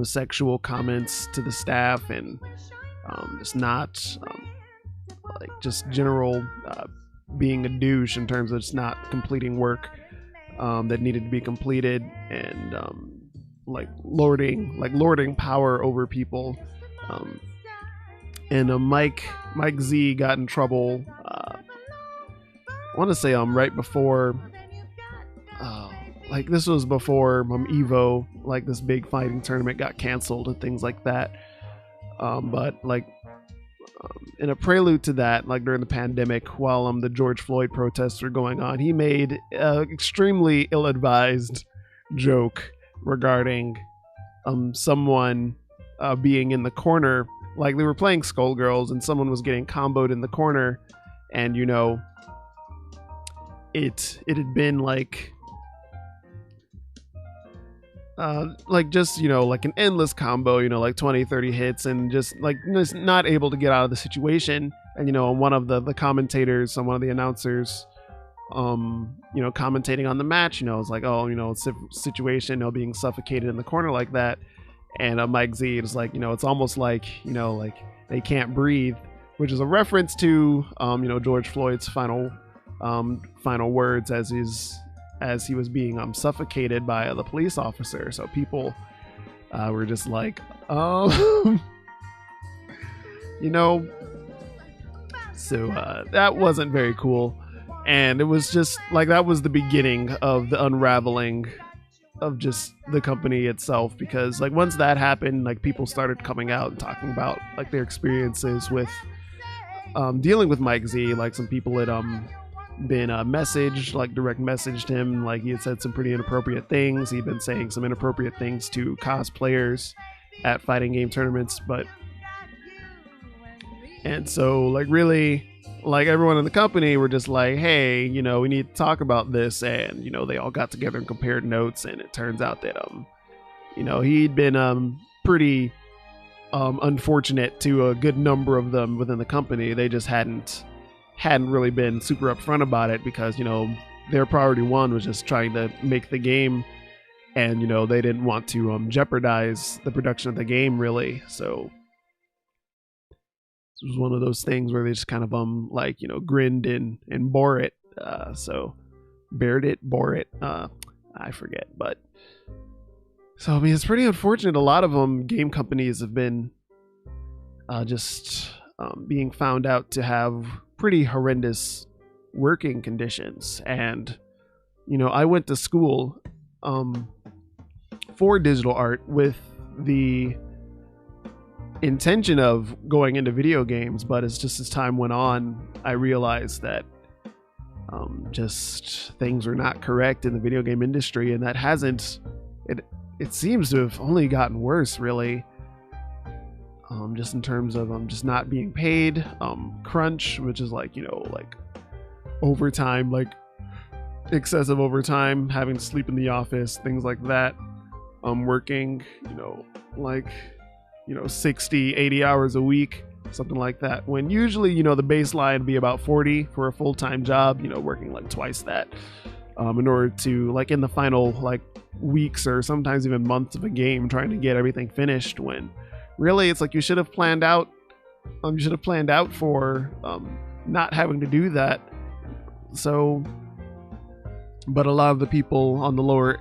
S1: sexual comments to the staff, and just not like just general being a douche in terms of just not completing work that needed to be completed, and lording power over people. And Mike Z got in trouble. I want to say right before, like this was before Evo, like this big fighting tournament got canceled and things like that. But like in a prelude to that, like during the pandemic, while the George Floyd protests were going on, he made an extremely ill-advised joke regarding someone being in the corner. Like they were playing Skullgirls and someone was getting comboed in the corner, and it had been like just like an endless combo, like 20-30 hits, and just not able to get out of the situation. And one of the commentators, one of the announcers, commentating on the match, it's like, situation, being suffocated in the corner like that. And Mike Z is like, it's almost like like they can't breathe, which is a reference to George Floyd's final words as he was being suffocated by the police officer. So people were just like, so that wasn't very cool. And it was just like, that was the beginning of the unraveling of just the company itself, because like once that happened, like people started coming out and talking about like their experiences with dealing with Mike Z. Like some people had been direct messaged him, like he had said some pretty inappropriate things. He'd been saying some inappropriate things to cosplayers at fighting game tournaments, and so like really, like everyone in the company were just like, hey, we need to talk about this. And they all got together and compared notes, and it turns out that he'd been pretty unfortunate to a good number of them within the company. They just hadn't really been super upfront about it, because their priority one was just trying to make the game, and they didn't want to jeopardize the production of the game, really. So it was one of those things where they just kind of grinned and bore it. Bore it. I forget, but so I mean it's pretty unfortunate. A lot of game companies have been just being found out to have pretty horrendous working conditions. And I went to school for digital art with the intention of going into video games, but it's just as time went on, I realized that just things were not correct in the video game industry, and that it seems to have only gotten worse, really. Just in terms of just not being paid, crunch, which is like overtime, like excessive overtime, having to sleep in the office, things like that. Working 60, 80 hours a week, something like that, when usually the baseline would be about 40 for a full-time job, working like twice that in order to, like, in the final like weeks or sometimes even months of a game, trying to get everything finished, when really it's like you should have planned out for not having to do that. So, but a lot of the people on the lower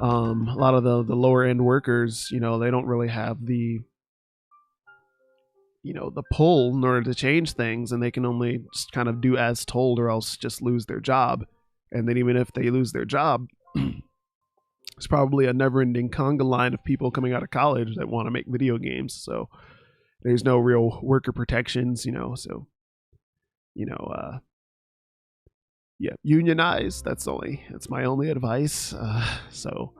S1: a lot of the lower end workers, they don't really have the the pull in order to change things, and they can only just kind of do as told or else just lose their job. And then even if they lose their job, it's probably a never-ending conga line of people coming out of college that want to make video games. So there's no real worker protections, so yeah, unionize. That's my only advice. So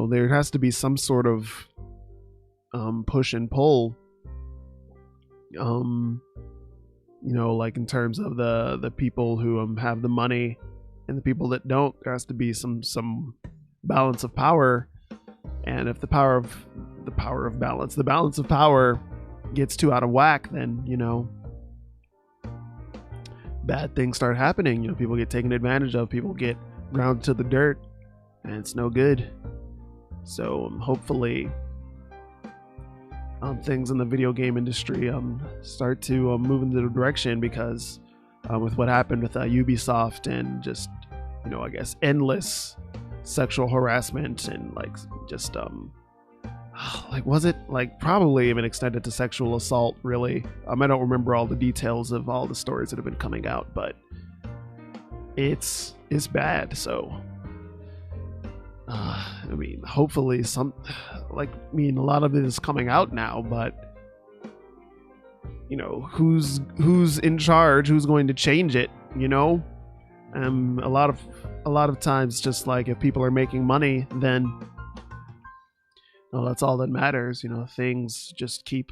S1: there has to be some sort of push and pull, like in terms of the people who have the money and the people that don't. There has to be some balance of power. And if the balance of power gets too out of whack, then bad things start happening. People get taken advantage of, people get ground to the dirt, and it's no good. So hopefully things in the video game industry start to move in the direction, because with what happened with Ubisoft and just I guess endless sexual harassment and just was it probably even extended to sexual assault, really. I don't remember all the details of all the stories that have been coming out, but it's bad. So hopefully a lot of it is coming out now, but who's in charge, who's going to change it? A lot of times, just if people are making money, then that's all that matters. Things just keep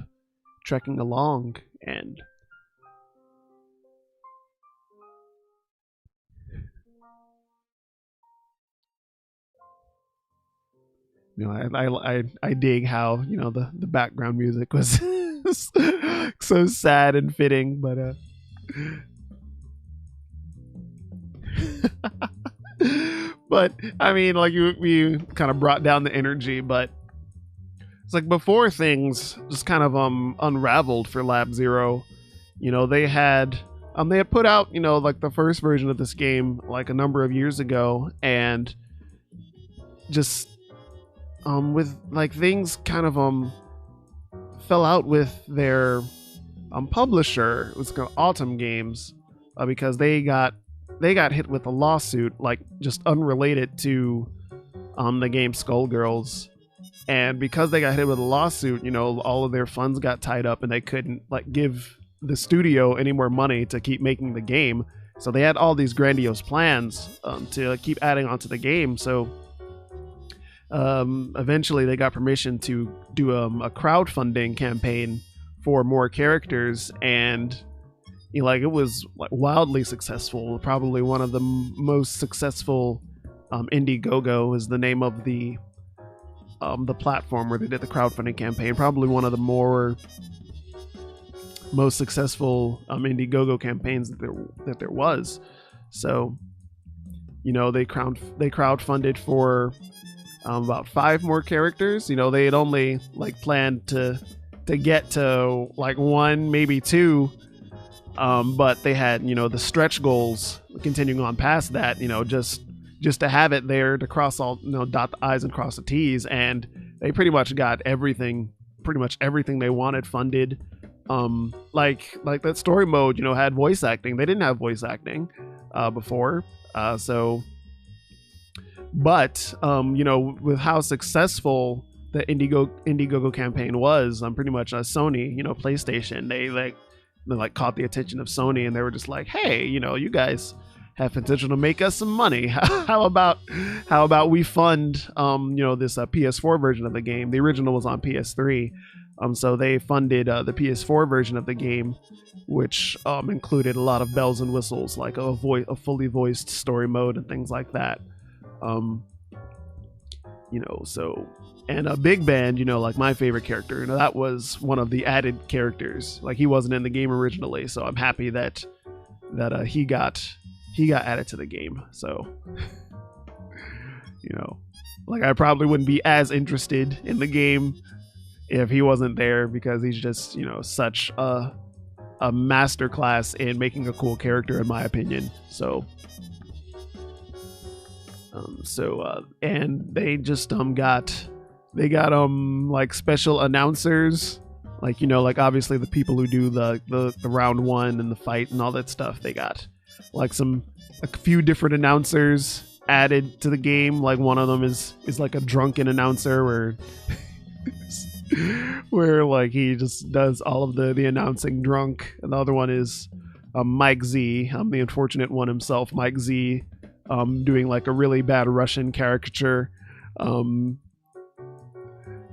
S1: trekking along, and I dig how the background music was so sad and fitting, but but you kind of brought down the energy, but it's before things just kind of unraveled for Lab Zero, they had put out the first version of this game a number of years ago, and just with things kind of fell out with their publisher. It was called Autumn Games, because they got hit with a lawsuit just unrelated to the game Skullgirls. And because they got hit with a lawsuit, all of their funds got tied up, and they couldn't give the studio any more money to keep making the game. So they had all these grandiose plans to keep adding onto the game. So eventually they got permission to do a crowdfunding campaign for more characters, and it was wildly successful. Probably one of the most successful. Indiegogo is the name of the platform where they did the crowdfunding campaign. Probably one of the most successful Indiegogo campaigns that there was. So they crowdfunded for about 5 more characters. They had only planned to get to 1, maybe 2, but they had the stretch goals continuing on past that, just to have it there to cross all, dot the I's and cross the T's. And they pretty much got everything they wanted funded. That story mode, had voice acting. They didn't have voice acting before. But with how successful the Indiegogo campaign was, pretty much Sony, PlayStation, they caught the attention of Sony, and they were just like, hey, you guys have potential to make us some money. How about we fund this PS4 version of the game? The original was on PS3, so they funded the PS4 version of the game, which included a lot of bells and whistles, like a fully voiced story mode and things like that. And a Big Band, my favorite character, that was one of the added characters. He wasn't in the game originally, so I'm happy that he got added to the game. So I probably wouldn't be as interested in the game if he wasn't there, because he's just such a masterclass in making a cool character, in my opinion. So and they just got special announcers Like, you know, like obviously the people who do the round one and the fight and all that stuff, they got like a few different announcers added to the game. Like one of them is like a drunken announcer where like he just does all of the announcing drunk. And the other one is Mike Z, the unfortunate one himself, Mike Z, doing like a really bad Russian caricature.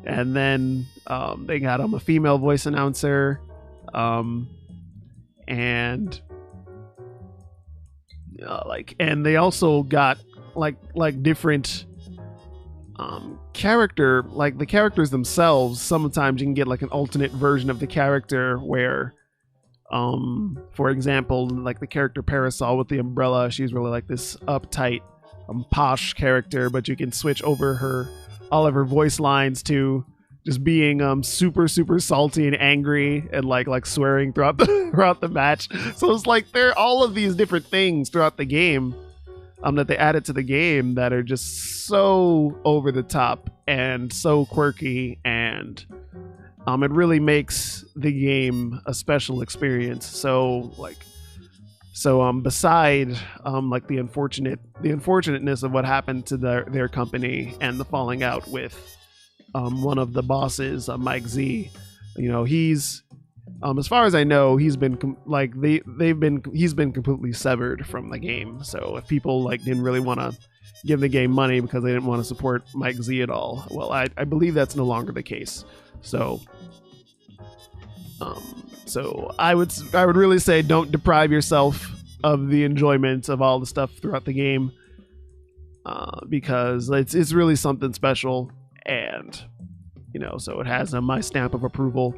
S1: And then they got a female voice announcer, and and they also got like different character, like the characters themselves. Sometimes you can get like an alternate version of the character where, for example, like the character Parasol with the umbrella, she's really like this uptight, posh character, but you can switch over all of her voice lines to just being super salty and angry and like swearing throughout the match. So it's like there are all of these different things throughout the game that they added to the game that are just so over the top and so quirky, and it really makes the game a special experience. So beside like the unfortunateness of what happened to their company and the falling out with one of the bosses, Mike Z, you know, he's as far as I know, he's been he's been completely severed from the game. So if people like didn't really want to give the game money because they didn't want to support Mike Z at all, well, I believe that's no longer the case. So I would really say don't deprive yourself of the enjoyment of all the stuff throughout the game, because it's really something special, and you know, so it has my stamp of approval.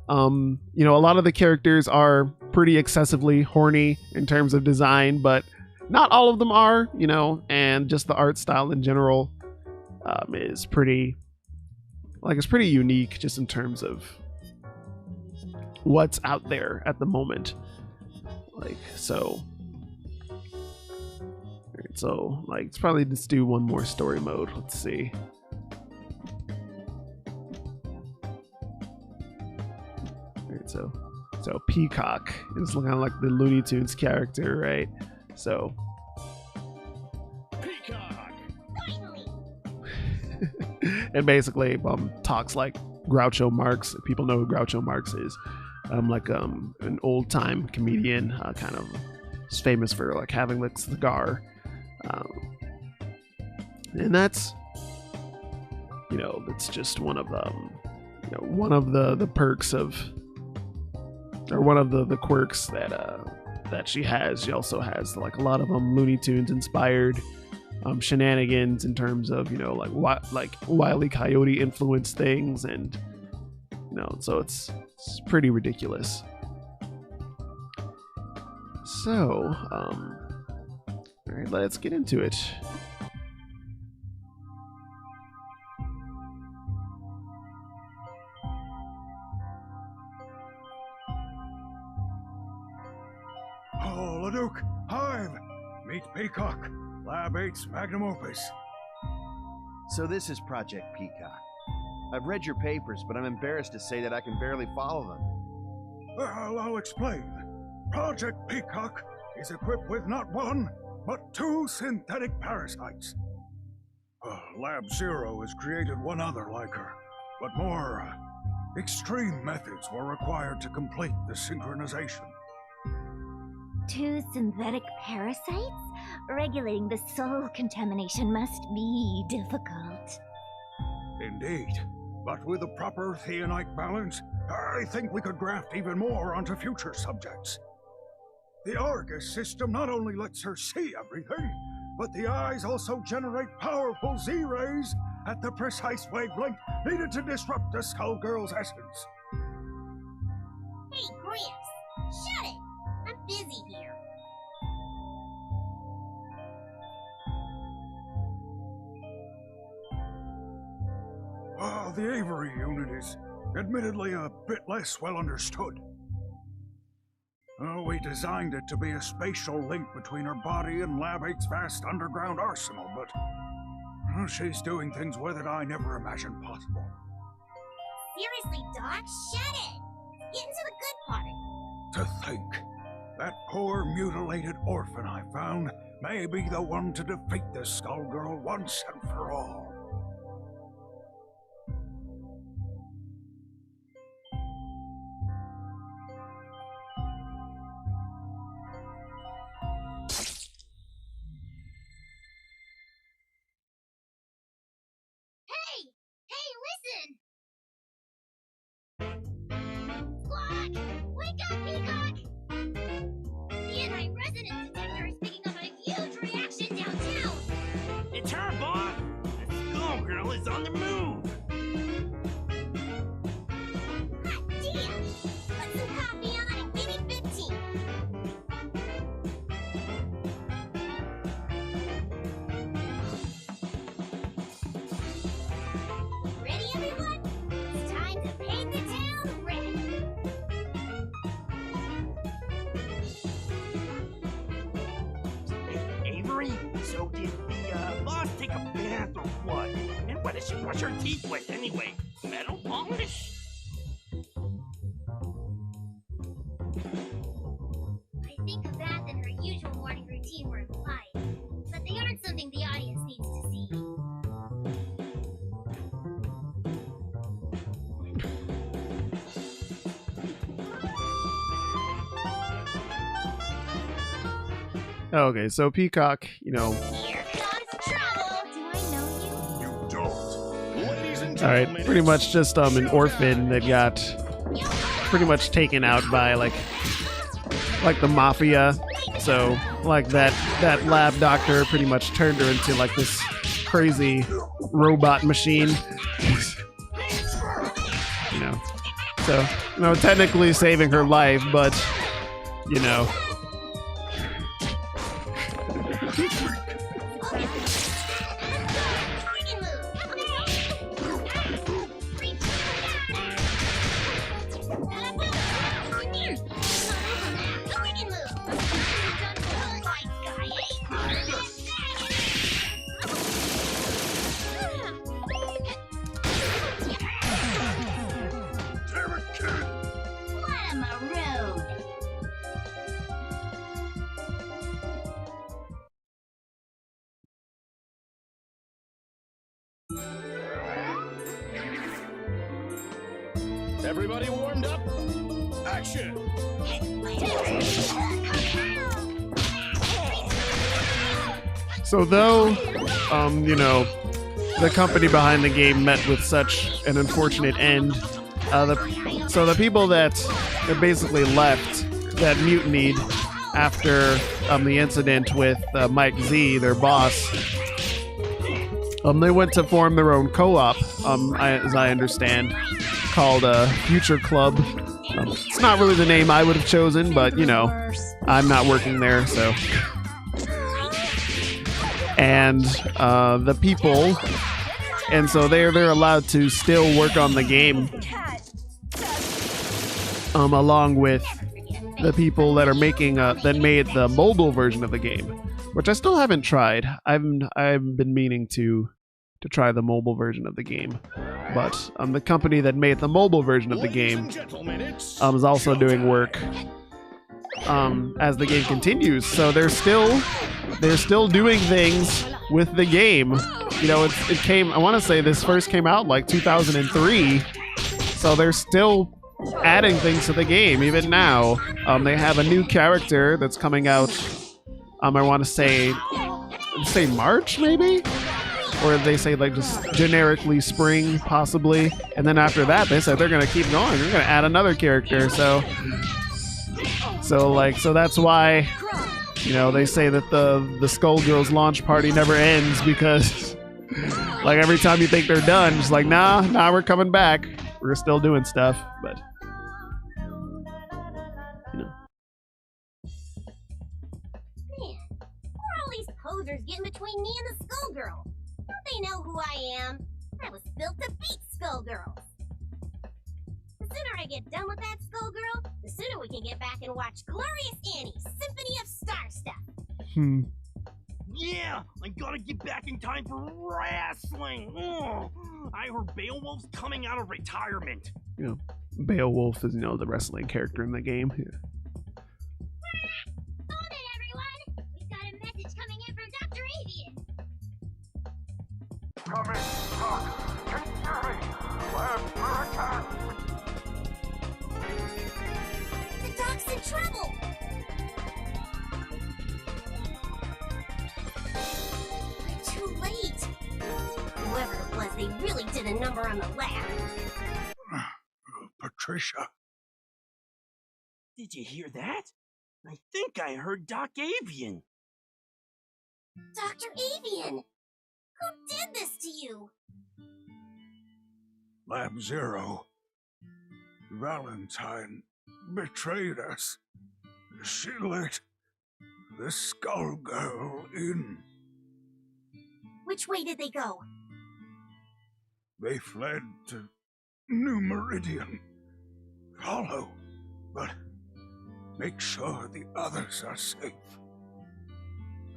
S1: You know, a lot of the characters are pretty excessively horny in terms of design, but not all of them are, you know, and just the art style in general is pretty unique just in terms of what's out there at the moment. Like, so let's probably just do one more story mode. Let's see. So Peacock is kind of like the Looney Tunes character, right? So
S2: Peacock.
S1: and basically talks like Groucho Marx. People know who Groucho Marx is. Like an old time comedian, kind of is famous for like having like cigar, and that's, you know, that's just one of the perks of, or one of the quirks that she has. She also has like a lot of Looney Tunes inspired shenanigans in terms of, you know, like Wile E. Coyote influenced things, and you know, so it's pretty ridiculous. So all right, let's get into it.
S4: Hive, meet Peacock, Lab 8's magnum opus.
S5: So this is Project Peacock. I've read your papers, but I'm embarrassed to say that I can barely follow them.
S4: Well, I'll explain. Project Peacock is equipped with not one, but 2 synthetic parasites. Lab 0 has created one other like her, but more extreme methods were required to complete the synchronization.
S8: 2 synthetic parasites? Regulating the soul contamination must be difficult.
S4: Indeed, but with a proper theonite balance, I think we could graft even more onto future subjects. The Argus system not only lets her see everything, but the eyes also generate powerful Z-rays at the precise wavelength needed to disrupt the Skullgirls' essence.
S3: Hey, Gramps, shut it! I'm busy here.
S4: The Avery unit is admittedly a bit less well understood. We designed it to be a spatial link between her body and Lab 8's vast underground arsenal, but she's doing things with it I never imagined possible.
S10: Seriously, Doc, shut it. Get into the good part.
S11: To think, that poor mutilated orphan I found may be the one to defeat this Skullgirl once and for all.
S10: Hey! Hey, listen! Squawk! Wake up, Peacock! The anti-resonance detector is picking up a huge reaction downtown!
S2: It's her, boss! The Skullgirl is on the move!
S10: Hot damn! Put some coffee on and give me 15! Ready, everyone? It's time to paint the town red!
S2: Avery? So did the boss take a bath or what? And what does she brush her teeth with anyway? Metal polish?
S10: I think a bath and her usual morning routine were implied, but they aren't something the audience needs to see.
S1: Okay, so Peacock, you know.
S10: Here comes trouble! Do I know you?
S4: You don't.
S2: Ladies and
S1: All right, pretty much just an orphan that got pretty much taken out by like the mafia. So like that lab doctor pretty much turned her into like this crazy robot machine. You know. So, you know, technically saving her life, but you know.
S4: Damn it, kid!
S10: What a maroon!
S2: Everybody warmed up? Action!
S1: So though, you know, the company behind the game met with such an unfortunate end, the people that basically left, that mutinied after the incident with Mike Z, their boss, they went to form their own co-op, as I understand, called Future Club. It's not really the name I would have chosen, but you know, I'm not working there, so. And the people, and so they're allowed to still work on the game, along with the people that are making that made the mobile version of the game, which I still haven't tried. I've been meaning to try the mobile version of the game, but the company that made the mobile version of the game is also doing work as the game continues. So they're still doing things with the game. You know, it came. I want to say this first came out like 2003, so they're still adding things to the game even now. They have a new character that's coming out. I want to say March maybe, or they say like just generically spring possibly, and then after that they said they're gonna keep going. They're gonna add another character. So that's why, you know, they say that the Skullgirls launch party never ends, because like every time you think they're done, it's like nah, we're coming back. We're still doing stuff, but you know.
S10: Man, who are all these posers getting between me and the Skullgirl? Don't they know who I am? I was built to beat Skullgirls. The sooner I get done with that Skullgirl, the sooner we can get back and watch Glorious Annie's Symphony of Star Stuff.
S2: Yeah, I gotta get back in time for wrestling. Oh, I heard Beowulf's coming out of retirement.
S1: You know, Beowulf is, the wrestling character in the game. Yeah.
S10: Hold it, everyone! We've got a message coming in from Dr. Avian.
S11: Come in, Doc. Take your aim. Labs are attacked.
S10: The doc's in trouble! We're too late. Whoever it was, they really did a number on the lab.
S11: Patricia.
S2: Did you hear that? I think I heard Doc Avian.
S10: Dr. Avian! Who did this to you?
S11: Lab Zero. Valentine betrayed us. She let the Skullgirl in.
S10: Which way did they go?
S11: They fled to New Meridian. Follow, but make sure the others are safe.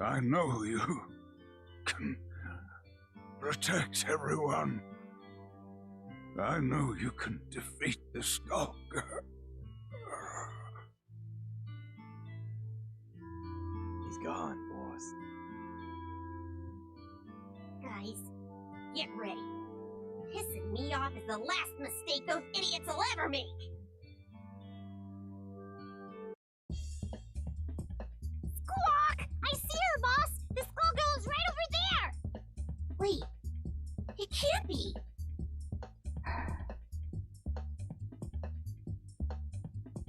S11: I know you can protect everyone. I know you can defeat the Skullgirl.
S2: He's gone, boss.
S10: Guys, get ready. Pissing me off is the last mistake those idiots will ever make. Squawk! I see her, boss! The Skullgirl is right over there! Wait, it can't be.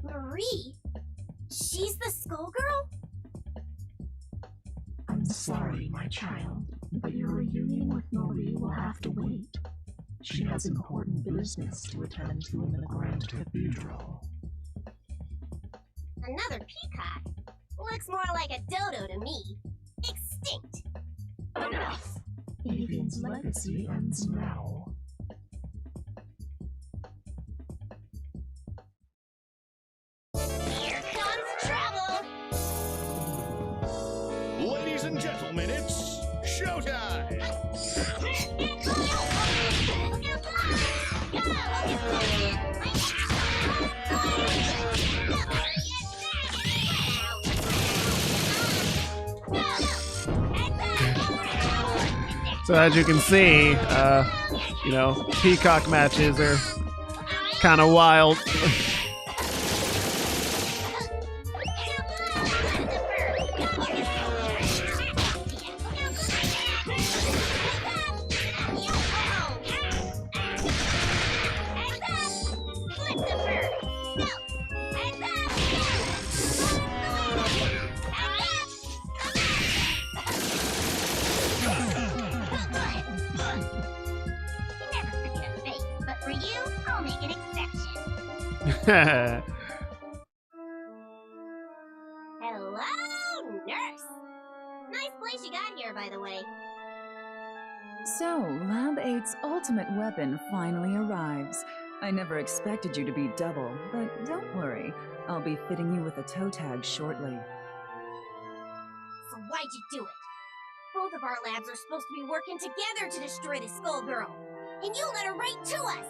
S10: Marie? She's the Skullgirl?
S12: I'm sorry, my child, but your reunion with Marie will have to wait. She has important business to attend to in the Grand Cathedral.
S10: Another peacock? Looks more like a dodo to me. Extinct.
S2: Enough!
S12: Avian's legacy ends now.
S10: Here comes trouble!
S13: Ladies and gentlemen, it's showtime!
S1: So as you can see, peacock matches are kind of wild.
S10: Hello, nurse! Nice place you got here, by the way.
S7: So, Lab 8's ultimate weapon finally arrives. I never expected you to be double, but don't worry. I'll be fitting you with a toe tag shortly.
S10: So why'd you do it? Both of our labs are supposed to be working together to destroy the Skullgirl, and you let her right to us!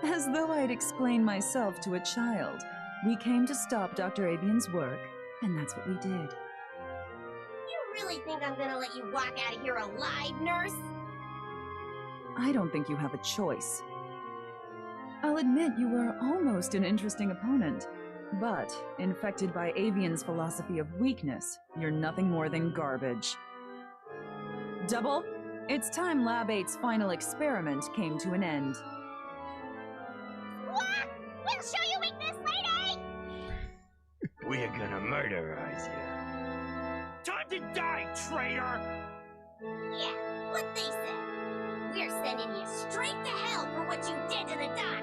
S7: As though I'd explain myself to a child. We came to stop Dr. Avian's work, and that's what we did.
S10: You really think I'm gonna let you walk out of here alive, nurse?
S7: I don't think you have a choice. I'll admit you were almost an interesting opponent, but infected by Avian's philosophy of weakness, you're nothing more than garbage. Double, it's time Lab 8's final experiment came to an end.
S10: What? We'll show you weakness, lady!
S2: We're gonna murderize you. Time to die, traitor!
S10: Yeah, what they said. We're sending you straight to hell for what you did to the doc.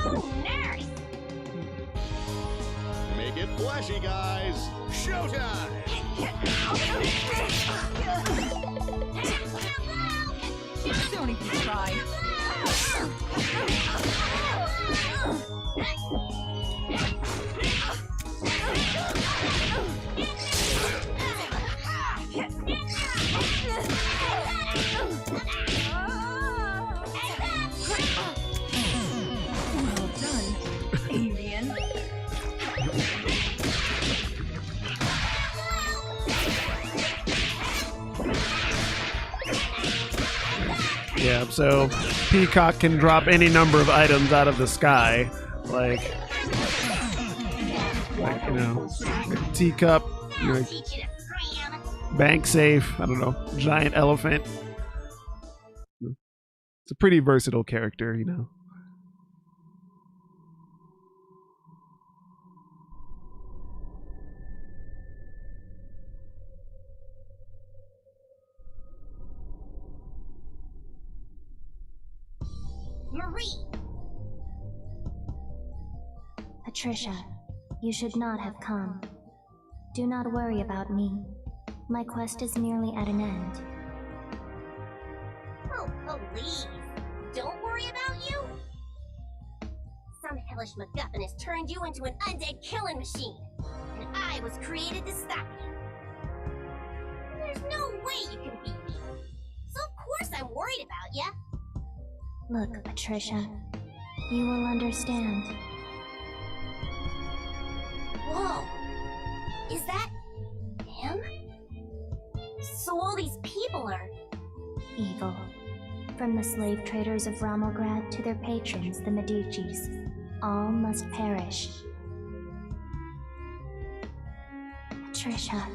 S10: Hello, nurse!
S13: Make it flashy, guys! Showtime!
S7: Don't even try. Well done, alien.
S1: Yeah, so Peacock can drop any number of items out of the sky, like you know, teacup, you know, bank safe, I don't know, giant elephant. It's a pretty versatile character, you know.
S10: Marie!
S8: Patricia, you should not have come. Do not worry about me. My quest is nearly at an end.
S10: Oh, please. Don't worry about you. Some hellish MacGuffin has turned you into an undead killing machine. And I was created to stop you. There's no way you can beat me. So of course I'm worried about ya.
S8: Look, Patricia, you will understand.
S10: Whoa! Is that him? So all these people are
S8: Evil. From the slave traders of Ramograd to their patrons, the Medicis, all must perish. Patricia,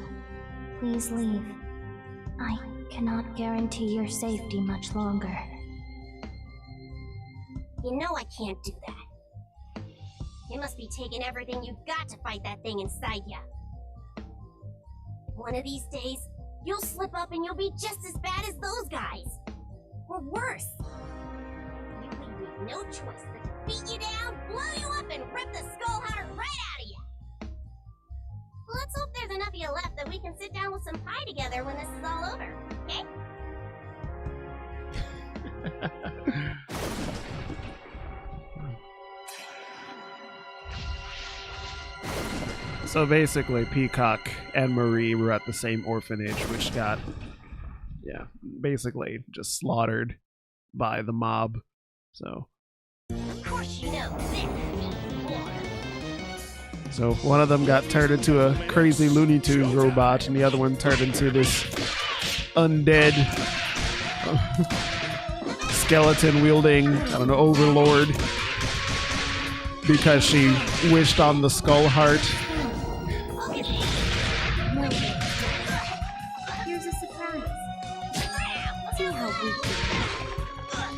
S8: please leave. I cannot guarantee your safety much longer.
S10: You know I can't do that. You must be taking everything you've got to fight that thing inside ya. One of these days, you'll slip up and you'll be just as bad as those guys. Or worse. You leave me no choice but to beat you down, blow you up, and rip the skull heart right out of you. Let's hope there's enough of you left that we can sit down with some pie together when this is all over, okay?
S1: So basically, Peacock and Marie were at the same orphanage, which got, yeah, basically just slaughtered by the mob. So,
S10: Of course you know this means war.
S1: so one of them got turned into a crazy Looney Tunes robot, and the other one turned into this undead skeleton wielding, I don't know, overlord, because she wished on the skull heart.
S3: Here's a surprise. See how weak you are.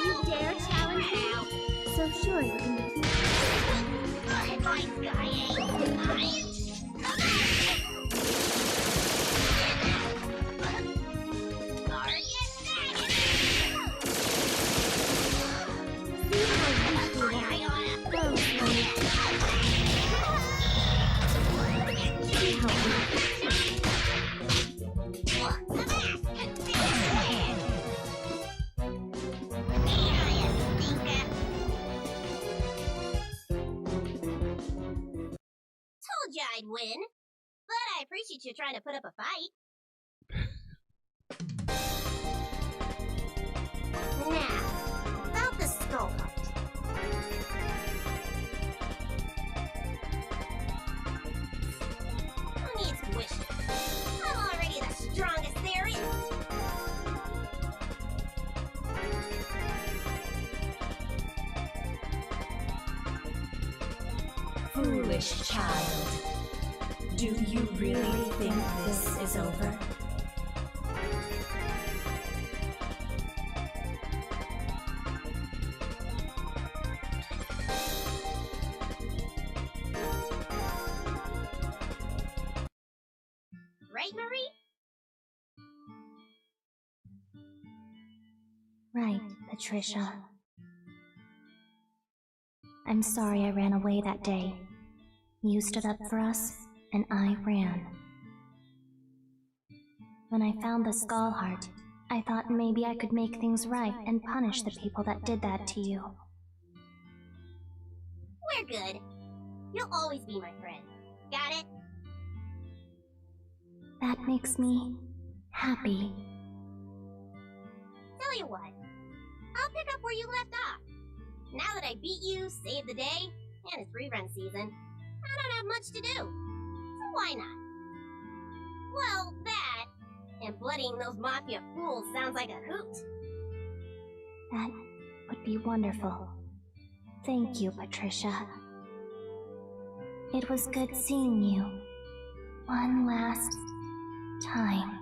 S3: You dare challenge me? So sure you can defeat me.
S10: Told you I'd win. But I appreciate you trying to put up a fight. Now, about the skull heart. Who needs wishes? I'm already the strongest there is.
S8: Foolish child. Do you really think this is over?
S10: Right, Marie?
S8: Right, Patricia. I'm sorry I ran away that day. You stood up for us, and I ran. When I found the skull heart,
S3: I thought maybe I could make things right and punish the people that did that to you.
S10: We're good. You'll always be my friend. Got it?
S3: That makes me happy.
S10: Tell you what, I'll pick up where you left off. Now that I beat you, saved the day, and it's rerun season, I don't have much to do. So why not? Well, that, and bloodying those Mafia fools sounds like a hoot.
S3: That would be wonderful. Thank you, Patricia. It was good seeing you. One last time.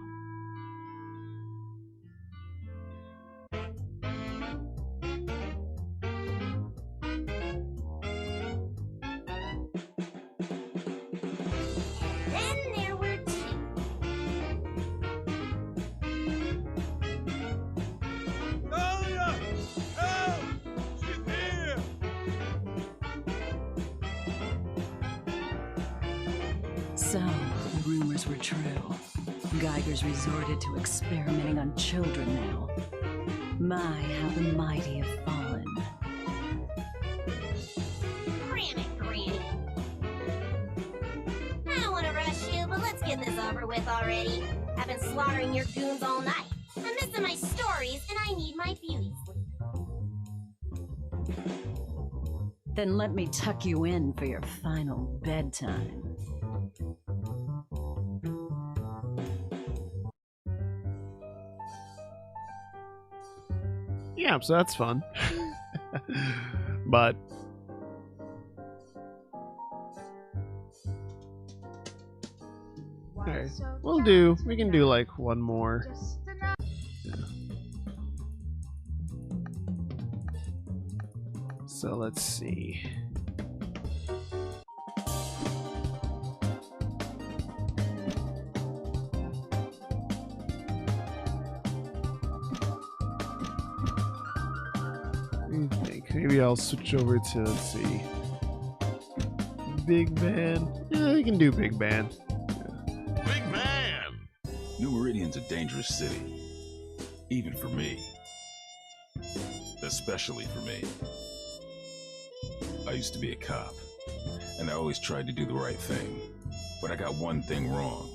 S10: Then there were two.
S13: Dahlia! Help! She's here!
S9: So, the rumors were true. Geiger's resorted to experimenting on children now. My, how the mighty have fallen.
S10: Cram it, Granny. I don't want to rush you, but let's get this over with already. I've been slaughtering your goons all night. I'm missing my stories, and I need my beauty sleep.
S9: Then let me tuck you in for your final bedtime.
S1: Yeah, so that's fun. But okay, we can do like one more. Yeah. So let's see. I think maybe I'll switch over to, let's see, Big Band. Yeah, we can do Big Band.
S4: Big man! New Meridian's a dangerous city. Even for me. Especially for me. I used to be a cop, and I always tried to do the right thing. But I got one thing wrong,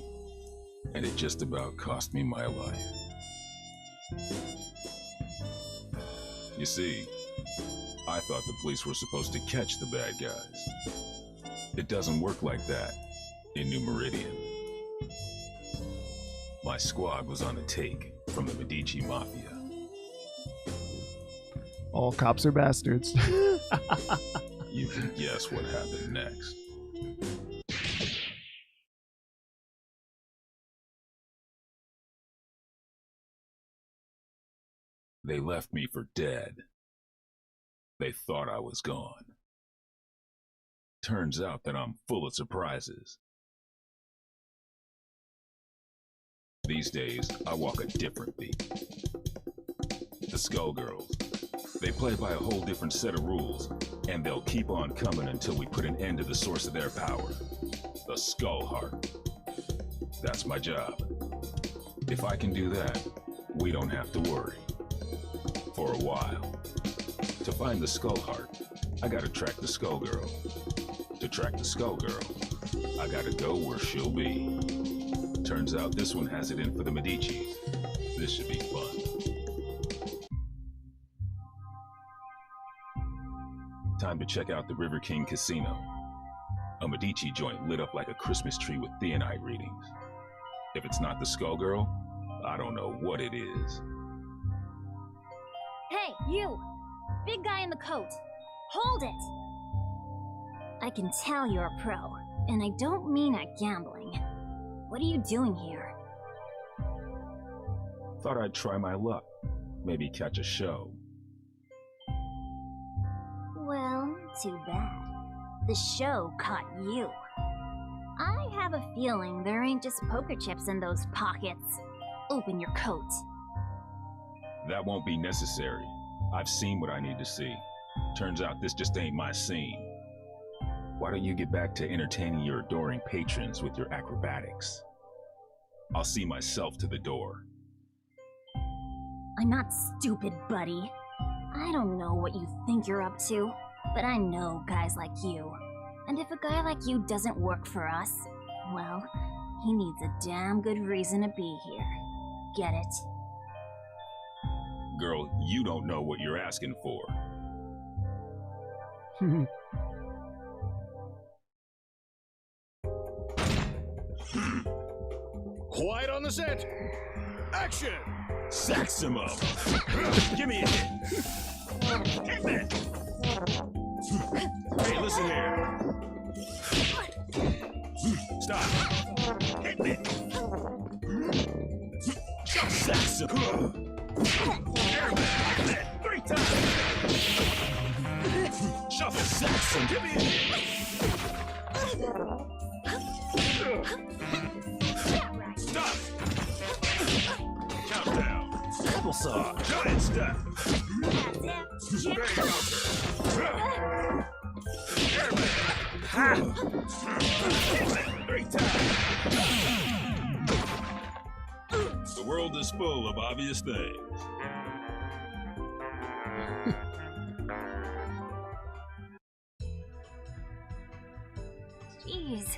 S4: and it just about cost me my life. You see, I thought the police were supposed to catch the bad guys. It doesn't work like that in New Meridian. My squad was on the take from the Medici Mafia.
S1: All cops are bastards.
S4: You can guess what happened next. They left me for dead. They thought I was gone. Turns out that I'm full of surprises. These days, I walk a different beat. The Skullgirls. They play by a whole different set of rules, and they'll keep on coming until we put an end to the source of their power. The Skull Heart. That's my job. If I can do that, we don't have to worry. For a while. To find the Skull Heart, I gotta track the Skullgirl. To track the Skullgirl, I gotta go where she'll be. Turns out this one has it in for the Medicis. This should be fun. Time to check out the River King Casino. A Medici joint lit up like a Christmas tree with theonite readings. If it's not the Skullgirl, I don't know what it is.
S3: Hey, you! Big guy in the coat. Hold it! I can tell you're a pro, and I don't mean at gambling. What are you doing here?
S4: Thought I'd try my luck. Maybe catch a show.
S3: Well, too bad. The show caught you. I have a feeling there ain't just poker chips in those pockets. Open your coat.
S4: That won't be necessary. I've seen what I need to see. Turns out this just ain't my scene. Why don't you get back to entertaining your adoring patrons with your acrobatics? I'll see myself to the door.
S3: I'm not stupid, buddy. I don't know what you think you're up to, but I know guys like you. And if a guy like you doesn't work for us, well, he needs a damn good reason to be here. Get it?
S14: Girl, you don't know what you're asking for.
S13: Quiet on the set. Action!
S14: Sax him up. Give me a hit. Hit that. Hey, listen here. Stop. Hit me. Sax him. Airman. Hit that 3 times. Shuffle. Sax him. Give me a hit. Stop! Countdown. Applesauce. Giant step. Airman. Ha! 3 times. The world is full of obvious things.
S3: Jeez,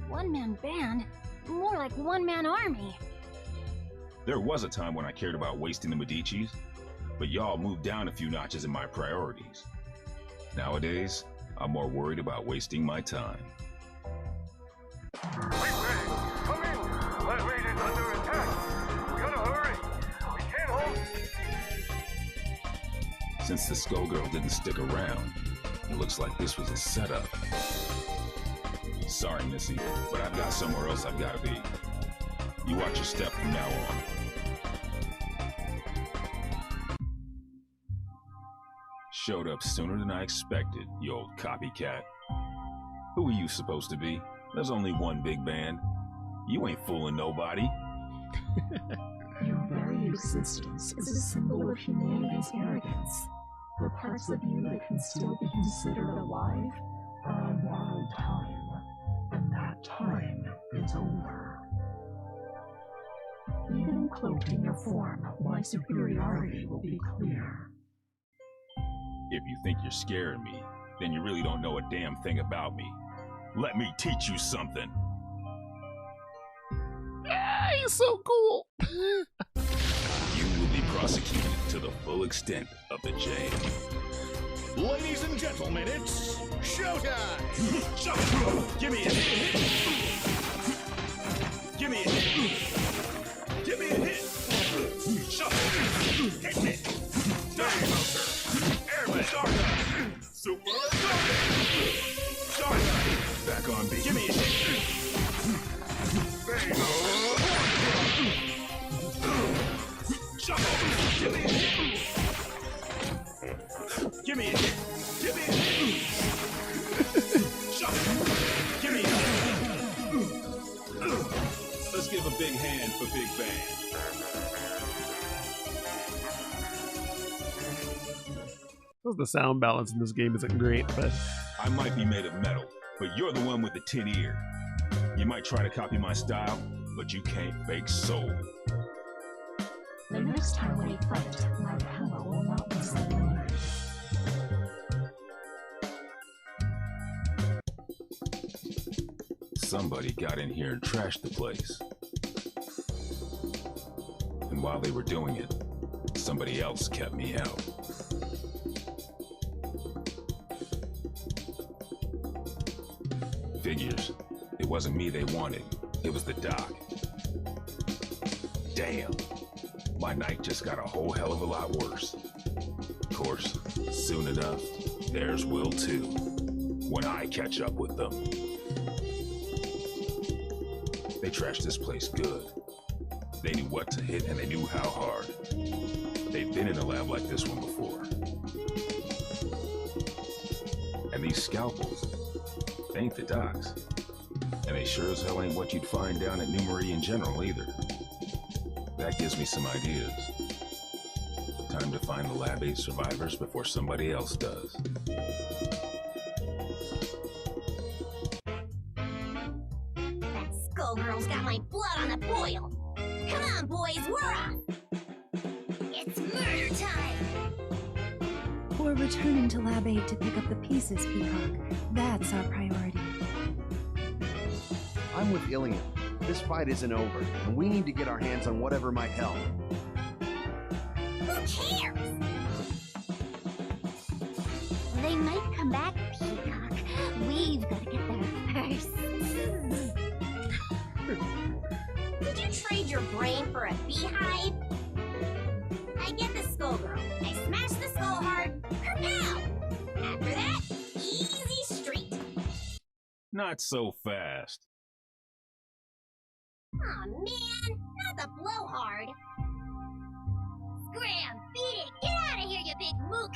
S3: one-man band? More like one-man army.
S14: There was a time when I cared about wasting the Medicis, but y'all moved down a few notches in my priorities. Nowadays, I'm more worried about wasting my time.
S4: Come in! That raid is under attack! We gotta hurry! We can't hold...
S14: Since the Skullgirl didn't stick around, it looks like this was a setup. Sorry, Missy, but I've got somewhere else I've gotta be. You watch your step from now on. Showed up sooner than I expected, you old copycat. Who are you supposed to be? There's only one big band. You ain't fooling nobody.
S12: Your very existence is a symbol of humanity's arrogance. The parts of you that can still be considered alive are on borrowed time. And that time is over. Even cloaked in your form, my superiority will be clear.
S14: If you think you're scaring me, then you really don't know a damn thing about me. Let me teach you something.
S1: Yeah, he's so cool.
S14: You will be prosecuted to the full extent of the jail.
S13: Ladies and gentlemen, it's showtime!
S14: Give me a hit! Give me a hit! Give me a hit! Shuffle! Hit me! Starter! Airman! Starter! Super! Starter! Back on beat. Give me a hit! Shuffle! Give me a hit! Give me a hit! Give me a hit! Shuffle! Give me a hit! Let's give a big hand for Big Bang.
S1: The sound balance in this game isn't great, but...
S14: I might be made of metal, but you're the one with the tin ear. You might try to copy my style, but you can't fake soul.
S12: The next time we fight, my power will not be so limited.
S14: Somebody got in here and trashed the place. And while they were doing it, somebody else kept me out. Figures. It wasn't me they wanted. It was the doc. Damn. My night just got a whole hell of a lot worse. Of course, soon enough, theirs will too. When I catch up with them. They trashed this place good. They knew what to hit and they knew how hard. They've been in a lab like this one before. And these scalpels, they ain't the docs. And they sure as hell ain't what you'd find down at New Meridian General either. That gives me some ideas. Time to find the Lab 8 survivors before somebody else does.
S10: That Skullgirl's got my blood on the boil. Come on, boys, we're off. It's
S7: Before returning to Lab 8 to pick up the pieces, Peacock, that's our priority.
S5: I'm with Ilian. This fight isn't over, and we need to get our hands on whatever might help.
S10: Who cares? They might come back, Peacock. We've got to get there first. Did you trade your brain for a beehive? I get the Skullgirl. I smash the Skullheart. Kerpow! After that, easy street.
S14: Not so fast.
S10: Aw, man, not the blowhard. Scram, beat it, get out of here, you big mook.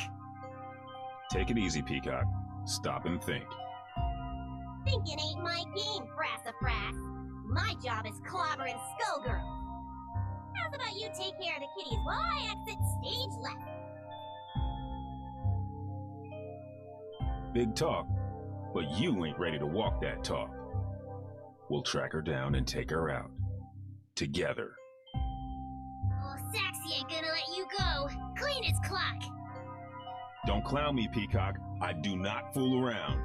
S14: Take it easy, Peacock. Stop and think.
S10: Thinking ain't my game, Frassafrass. My job is clobbering Skullgirls. How's about you take care of the kitties while I exit stage left?
S14: Big talk, but you ain't ready to walk that talk. We'll track her down and take her out. Together.
S10: Oh, Saxy ain't gonna let you go. Clean as clock.
S14: Don't clown me, Peacock. I do not fool around.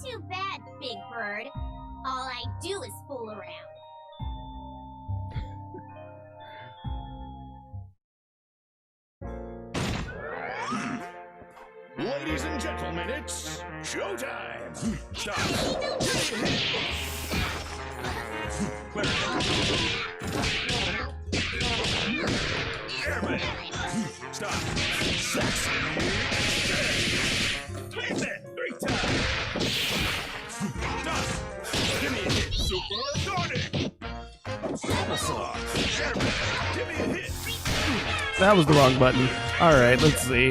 S10: Too bad, Big Bird. All I do is fool around.
S13: Ladies and gentlemen, it's showtime! Stop!
S14: Airman! Stop!
S13: Sexy! Take that! 3 times!
S14: Stop!
S13: Give me a hit! Super Sonic! Applesauce! Airman! Give me a hit!
S1: That was the wrong button. Alright, let's see.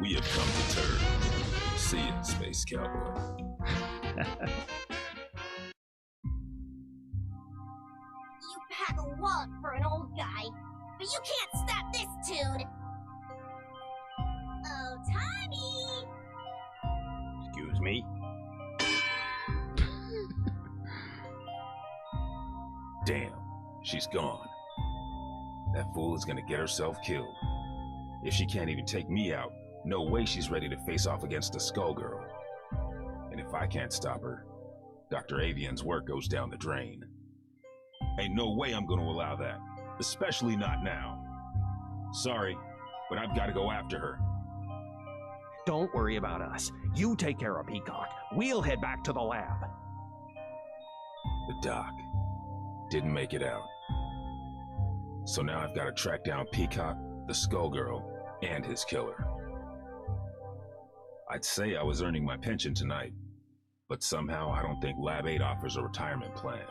S14: We have come to terms. See ya, Space Cowboy.
S10: You pack a wallop for an old guy, but you can't stop this tune. Oh, Tommy!
S14: Excuse me? Damn, she's gone. That fool is gonna get herself killed. If she can't even take me out, no way she's ready to face off against the Skullgirl. And if I can't stop her, Dr. Avian's work goes down the drain. Ain't no way I'm gonna allow that, especially not now. Sorry, but I've gotta go after her.
S15: Don't worry about us. You take care of Peacock. We'll head back to the lab.
S14: The doc didn't make it out. So now I've gotta track down Peacock, the Skullgirl, and his killer. I'd say I was earning my pension tonight, but somehow I don't think Lab 8 offers a retirement plan.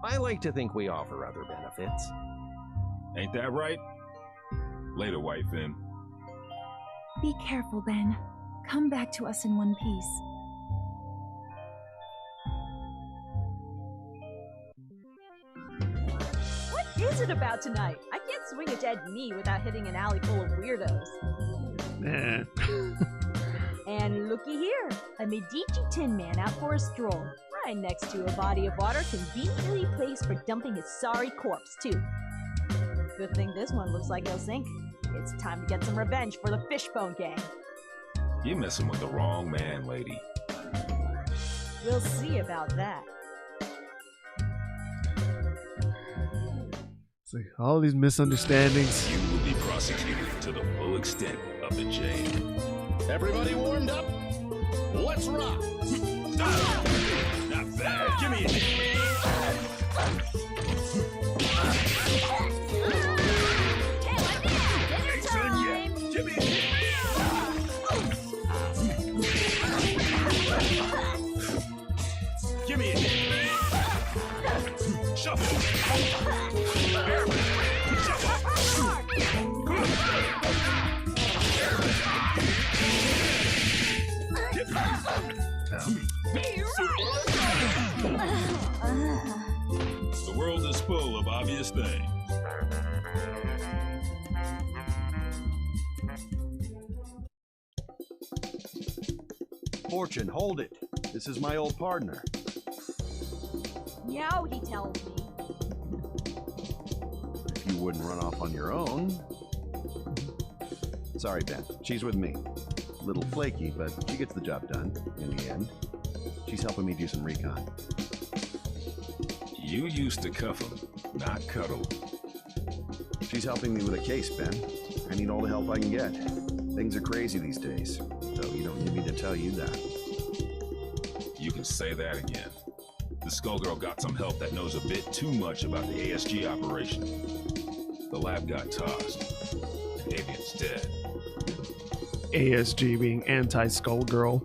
S15: I like to think we offer other benefits.
S14: Ain't that right? Later, White Fin.
S7: Be careful, Ben. Come back to us in one piece.
S16: What is it about tonight? I can't swing a dead knee without hitting an alley full of weirdos. And looky here, a Medici Tin Man out for a stroll, right next to a body of water conveniently placed for dumping his sorry corpse, too. Good thing this one looks like he'll sink. It's time to get some revenge for the Fishbone Gang.
S14: You're messing with the wrong man, lady.
S16: We'll see about that.
S1: See, all these misunderstandings.
S14: You will be prosecuted to the full extent of the jail.
S13: Everybody warmed up? Let's rock! Stop! Not bad. Give me a hit. Ain't done yet. Give me a hit. Give me a hit. Shuffle. Airman. Shuffle.
S14: The world is full of obvious things.
S5: Fortune, hold it. This is my old partner.
S16: Meow, he tells me.
S5: If you wouldn't run off on your own. Sorry, Ben. She's with me. A little flaky, but she gets the job done in the end. She's helping me do some recon.
S14: You used to cuff him, not cuddle.
S5: She's helping me with a case, Ben. I need all the help I can get. Things are crazy these days, so you don't need me to tell you that.
S14: You can say that again. The Skullgirl got some help that knows a bit too much about the ASG operation. The lab got tossed, and Avian's dead.
S1: ASG being anti-Skullgirl.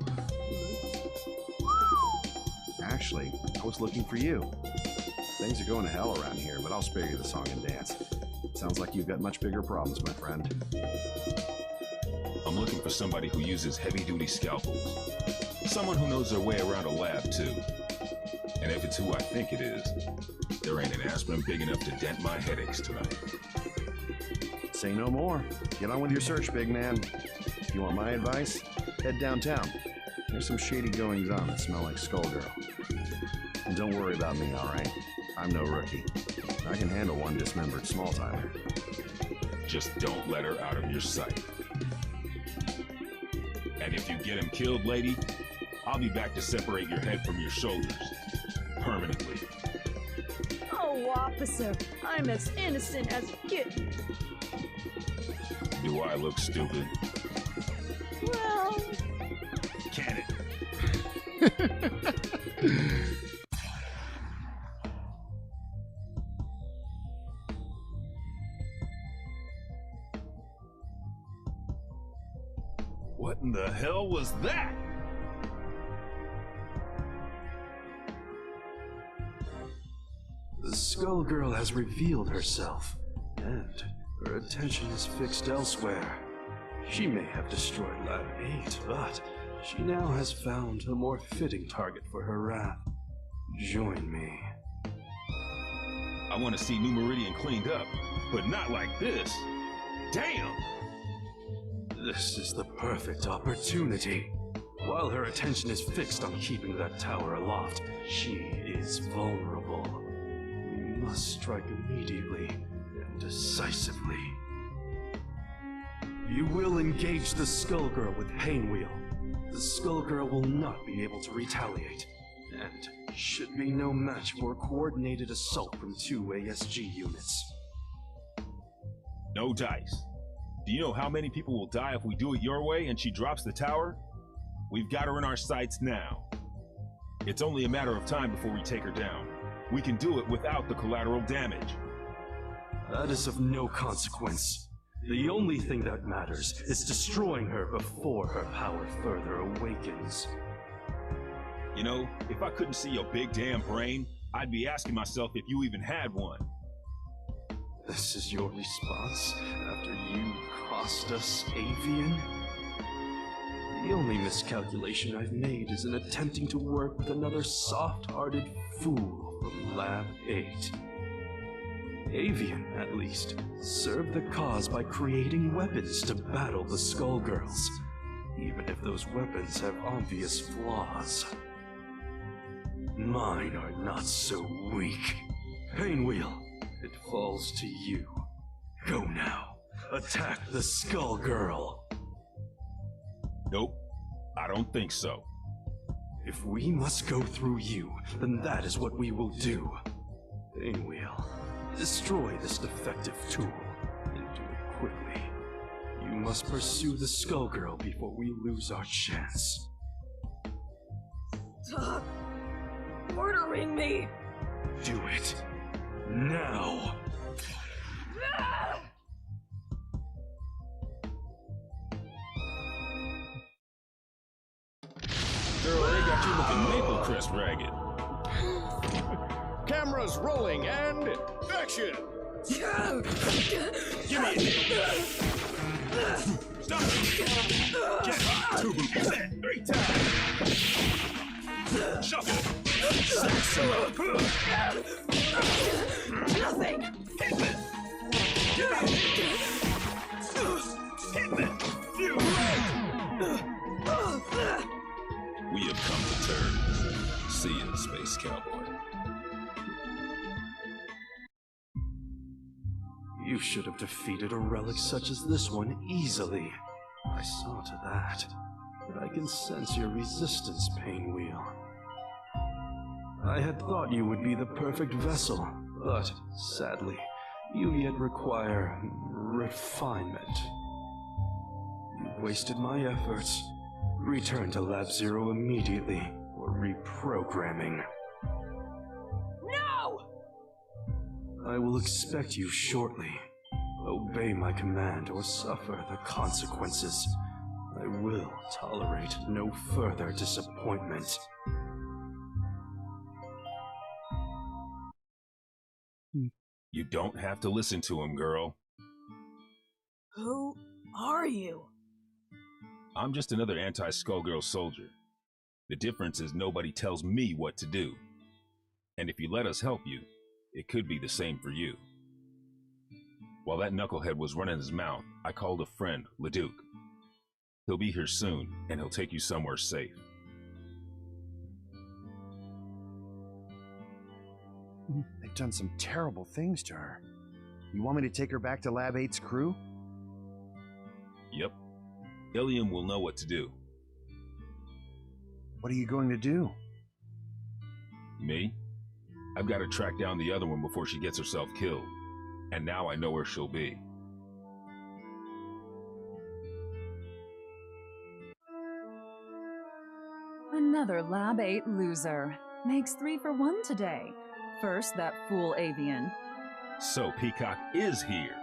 S5: Ashley, I was looking for you. Things are going to hell around here, but I'll spare you the song and dance. Sounds like you've got much bigger problems, my friend.
S14: I'm looking for somebody who uses heavy-duty scalpels. Someone who knows their way around a lab, too. And if it's who I think it is, there ain't an aspirin big enough to dent my headaches tonight.
S5: Say no more. Get on with your search, big man. If you want my advice, head downtown. There's some shady goings-on that smell like Skullgirl. And don't worry about me, all right? I'm no rookie. I can handle one dismembered small-timer.
S14: Just don't let her out of your sight. And if you get him killed, lady, I'll be back to separate your head from your shoulders. Permanently.
S16: Oh, officer, I'm as innocent as a kitten.
S14: Do I look stupid?
S16: Well...
S14: Can it? What in the hell was that?
S17: The Skullgirl has revealed herself, and her attention is fixed elsewhere. She may have destroyed Lab 8, but she now has found a more fitting target for her wrath. Join me.
S14: I want to see New Meridian cleaned up, but not like this. Damn!
S17: This is the perfect opportunity. While her attention is fixed on keeping that tower aloft, she is vulnerable. We must strike immediately and decisively. You will engage the Skullgirl with Painwheel. The Skullgirl will not be able to retaliate, and should be no match for a coordinated assault from 2 ASG units.
S14: No dice. Do you know how many people will die if we do it your way and she drops the tower? We've got her in our sights now. It's only a matter of time before we take her down. We can do it without the collateral damage.
S17: That is of no consequence. The only thing that matters is destroying her before her power further awakens.
S14: You know, if I couldn't see your big damn brain, I'd be asking myself if you even had one.
S17: This is your response after you cost us Avian? The only miscalculation I've made is in attempting to work with another soft-hearted fool from Lab 8. Avian, at least, served the cause by creating weapons to battle the Skullgirls, even if those weapons have obvious flaws. Mine are not so weak. Painwheel, it falls to you. Go now. Attack the Skullgirl.
S14: Nope, I don't think so.
S17: If we must go through you, then that is what we will do. Painwheel, destroy this defective tool, and do it quickly. You must pursue the Skullgirl before we lose our chance.
S16: Stop ordering me!
S17: Do it. Now!
S14: Girl, they got you looking Maple Crest ragged.
S13: Cameras rolling and action!
S14: Give me it! Stop! Get 2 boots. 3 times! Shuffle!
S16: Nothing!
S14: Hit me! Hit me! We have come to terms. See you, Space Cowboy.
S17: You should have defeated a relic such as this one easily. I saw to that. But I can sense your resistance, Painwheel. I had thought you would be the perfect vessel, but sadly, you yet require refinement. You wasted my efforts. Return to Lab Zero immediately, or reprogramming.
S16: No!
S17: I will expect you shortly. Obey my command or suffer the consequences. I will tolerate no further disappointment.
S14: You don't have to listen to him, girl.
S16: Who are you?
S14: I'm just another anti-Skullgirl soldier. The difference is nobody tells me what to do. And if you let us help you, it could be the same for you. While that knucklehead was running his mouth, I called a friend, Leduc. He'll be here soon, and he'll take you somewhere safe.
S5: They've done some terrible things to her. You want me to take her back to Lab 8's crew?
S14: Yep. Ilium will know what to do.
S5: What are you going to do?
S14: Me? I've got to track down the other one before she gets herself killed. And now I know where she'll be.
S7: Another Lab 8 loser. Makes 3 for 1 today. First, that fool Avian.
S14: So Peacock is here.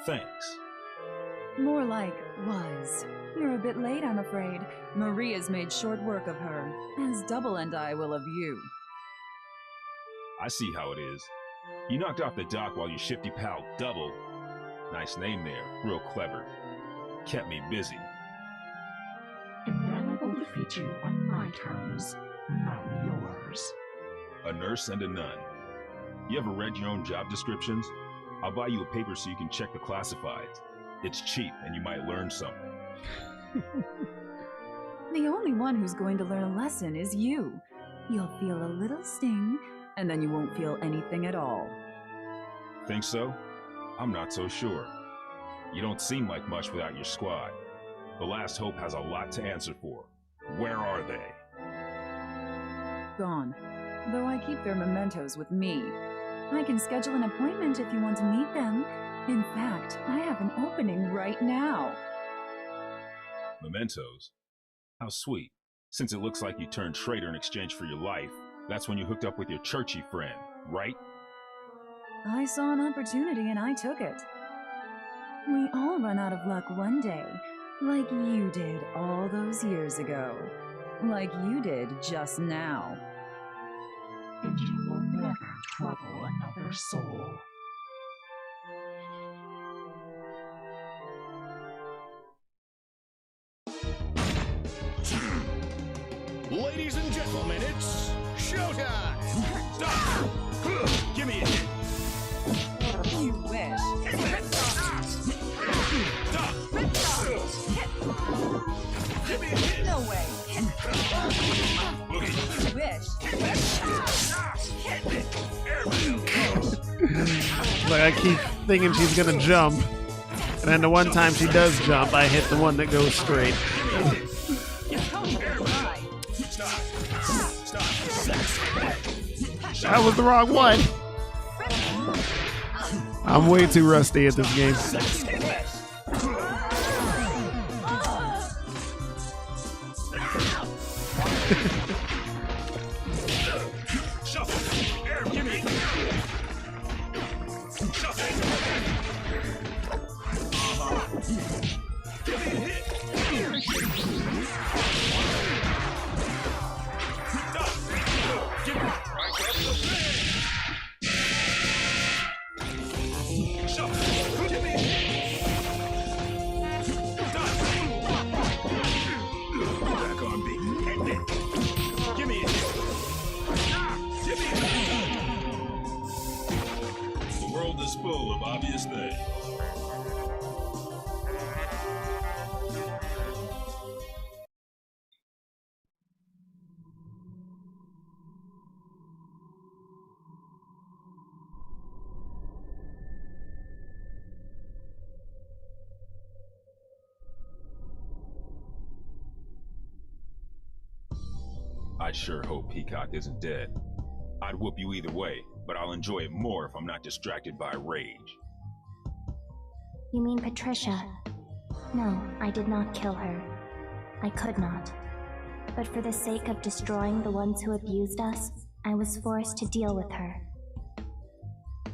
S14: Thanks.
S7: More like was. You're a bit late, I'm afraid. Maria's made short work of her, as Double and I will of you.
S14: I see how it is. You knocked off the dock while your shifty pal Double, nice name there, real clever, kept me busy.
S12: And I will defeat you on my terms, not yours.
S14: A nurse and a nun. You ever read your own job descriptions? I'll buy you a paper so you can check the classifieds. It's cheap and you might learn something.
S7: The only one who's going to learn a lesson is you. You'll feel a little sting, and then you won't feel anything at all.
S14: Think so? I'm not so sure. You don't seem like much without your squad. The Last Hope has a lot to answer for. Where are they?
S7: Gone. Though I keep their mementos with me. I can schedule an appointment if you want to meet them. In fact, I have an opening right now.
S14: Mementos? How sweet. Since it looks like you turned traitor in exchange for your life, that's when you hooked up with your churchy friend, right?
S7: I saw an opportunity and I took it. We all run out of luck one day, like you did all those years ago. Like you did just now.
S12: And you will never trouble another soul.
S13: Ladies and gentlemen, it's showtime! Stop! Give me a hit!
S7: You wish.
S13: Stop! Give me a hit!
S7: No way. You wish.
S1: Like, I keep thinking she's gonna jump, and then the one time she does jump, I hit the one that goes straight. That was the wrong one. I'm way too rusty at this game.
S14: The world is full of obvious things. I sure hope Peacock isn't dead. I'd whoop you either way, but I'll enjoy it more if I'm not distracted by rage.
S8: You mean Patricia? No, I did not kill her. I could not. But for the sake of destroying the ones who abused us, I was forced to deal with her.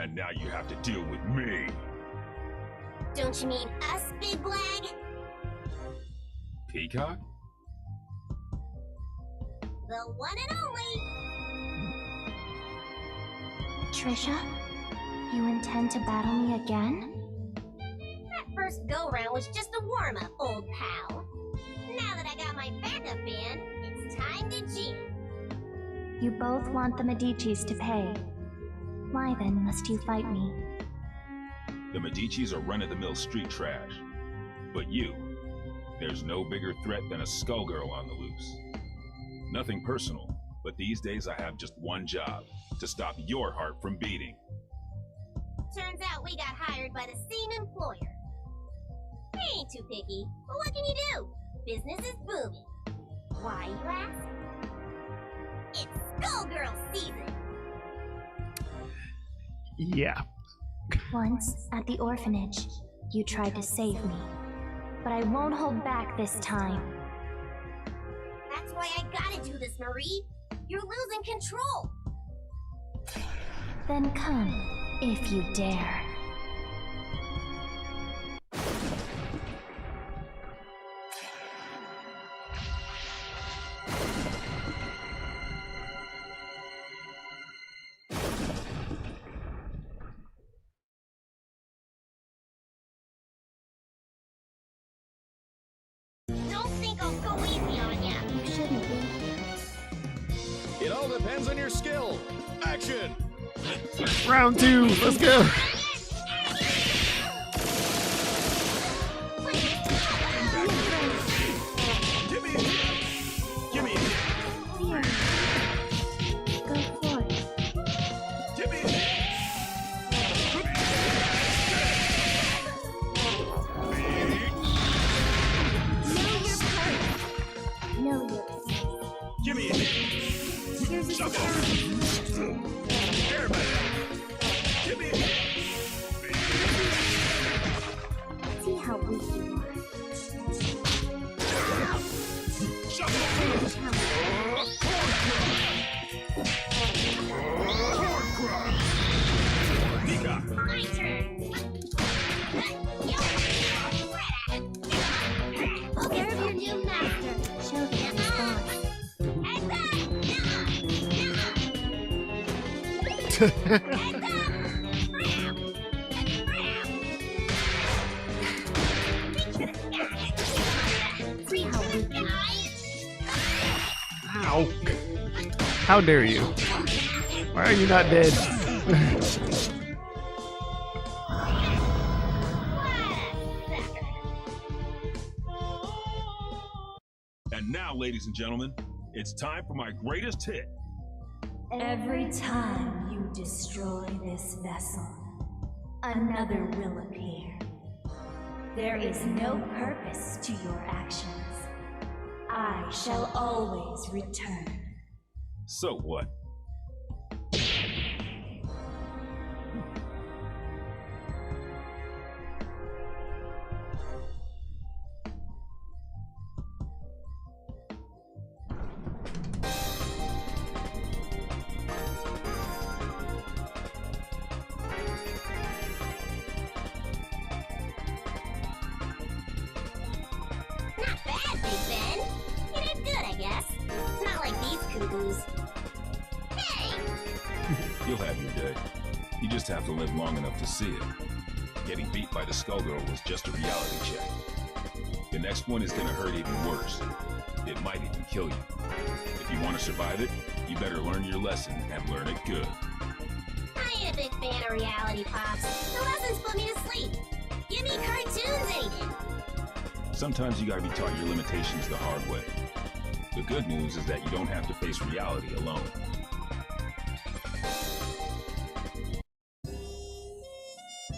S14: And now you have to deal with me.
S10: Don't you mean us, Big Blag?
S14: Peacock?
S10: The one and only!
S8: Trisha? You intend to battle me again?
S10: That first go-round was just a warm-up, old pal. Now that I got my backup band, it's time to jam.
S8: You both want the Medicis to pay. Why then must you fight me?
S14: The Medicis are run-of-the-mill street trash. But you, there's no bigger threat than a Skullgirl on the loose. Nothing personal, but these days I have just one job, to stop your heart from beating.
S10: Turns out we got hired by the same employer. I ain't too picky, but what can you do? Business is booming. Why, you ask? It's Skullgirl season!
S1: Yeah.
S8: Once, at the orphanage, you tried to save me. But I won't hold back this time.
S10: That's why I gotta do this, Marie. You're losing control.
S8: Then come, if you dare.
S10: Don't think I'll go easy on ya.
S8: You shouldn't be.
S13: It all depends on your skill. Action!
S1: Round 2, let's go.
S13: Give me
S8: Here. Go for it.
S13: Give me
S8: Know your place.
S13: Give me
S8: Here's a
S13: Jump
S8: surprise.
S13: Airman! Give me
S8: See how weak you are.
S10: My turn. There's your new master.
S8: Show them response. See how weak you are.
S1: Ow. How dare you? Why are you not dead?
S14: And now, ladies and gentlemen, it's time for my greatest hit.
S9: Every time you destroy this vessel, another will appear. There is no purpose to your actions. I shall always return.
S14: So what?
S10: Not bad, Big Ben. You did good, I guess. Not like these cuckoos. Hey!
S14: You'll have your day. You just have to live long enough to see it. Getting beat by the Skullgirl was just a reality check. The next one is gonna hurt even worse. It might even kill you. If you want to survive it, you better learn your lesson and learn it good.
S10: I ain't a big fan of reality pops. The lessons put me to sleep. Give me cartoons any day.
S14: Sometimes you gotta be taught your limitations the hard way. The good news is that you don't have to face reality alone.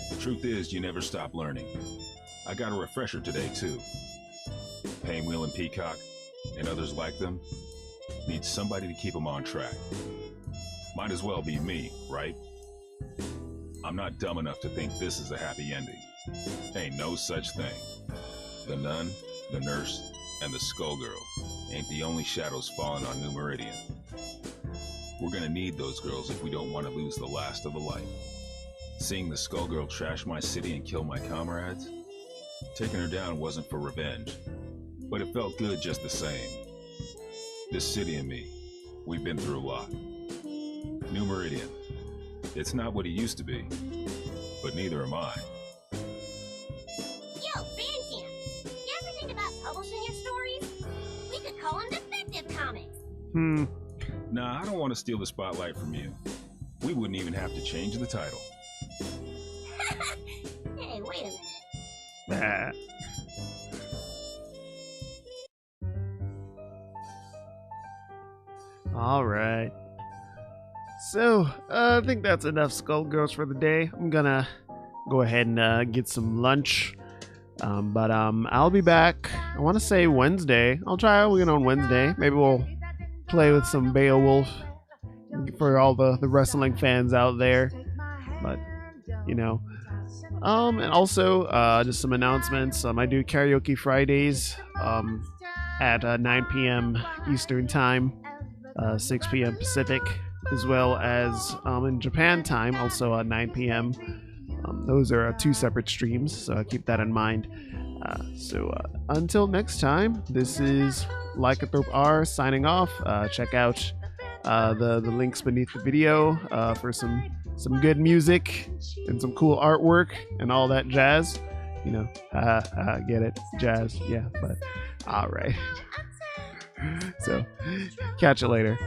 S14: The truth is, you never stop learning. I got a refresher today, too. Painwheel and Peacock, and others like them, Need somebody to keep him on track. Might as well be me, right? I'm not dumb enough to think this is a happy ending. Ain't no such thing. The nun, the nurse, and the Skullgirl ain't the only shadows falling on New Meridian. We're gonna need those girls if we don't want to lose the last of the light. Seeing the Skullgirl trash my city and kill my comrades? Taking her down wasn't for revenge, but it felt good just the same. This city and me, we've been through a lot. New Meridian, it's not what it used to be, but neither am I.
S10: Yo, Bandcamp, you ever think about publishing your stories? We could call them Defective Comics.
S14: Nah, I don't want to steal the spotlight from you. We wouldn't even have to change the title.
S10: Hey, wait a minute.
S1: All right. So, I think that's enough Skullgirls for the day. I'm gonna go ahead and get some lunch. But I'll be back, I want to say Wednesday. I'll try again on Wednesday. Maybe we'll play with some Beowulf for all the wrestling fans out there. But, you know. And also, just some announcements. I do karaoke Fridays at 9 p.m. Eastern Time, 6 p.m. Pacific, as well as in Japan time, also at 9 p.m. Those are two separate streams, so keep that in mind. Until next time, this is Lycanthrope R signing off. Check out the links beneath the video for some good music and some cool artwork and all that jazz. You know, get it? Jazz, yeah, but all right. So, catch you later.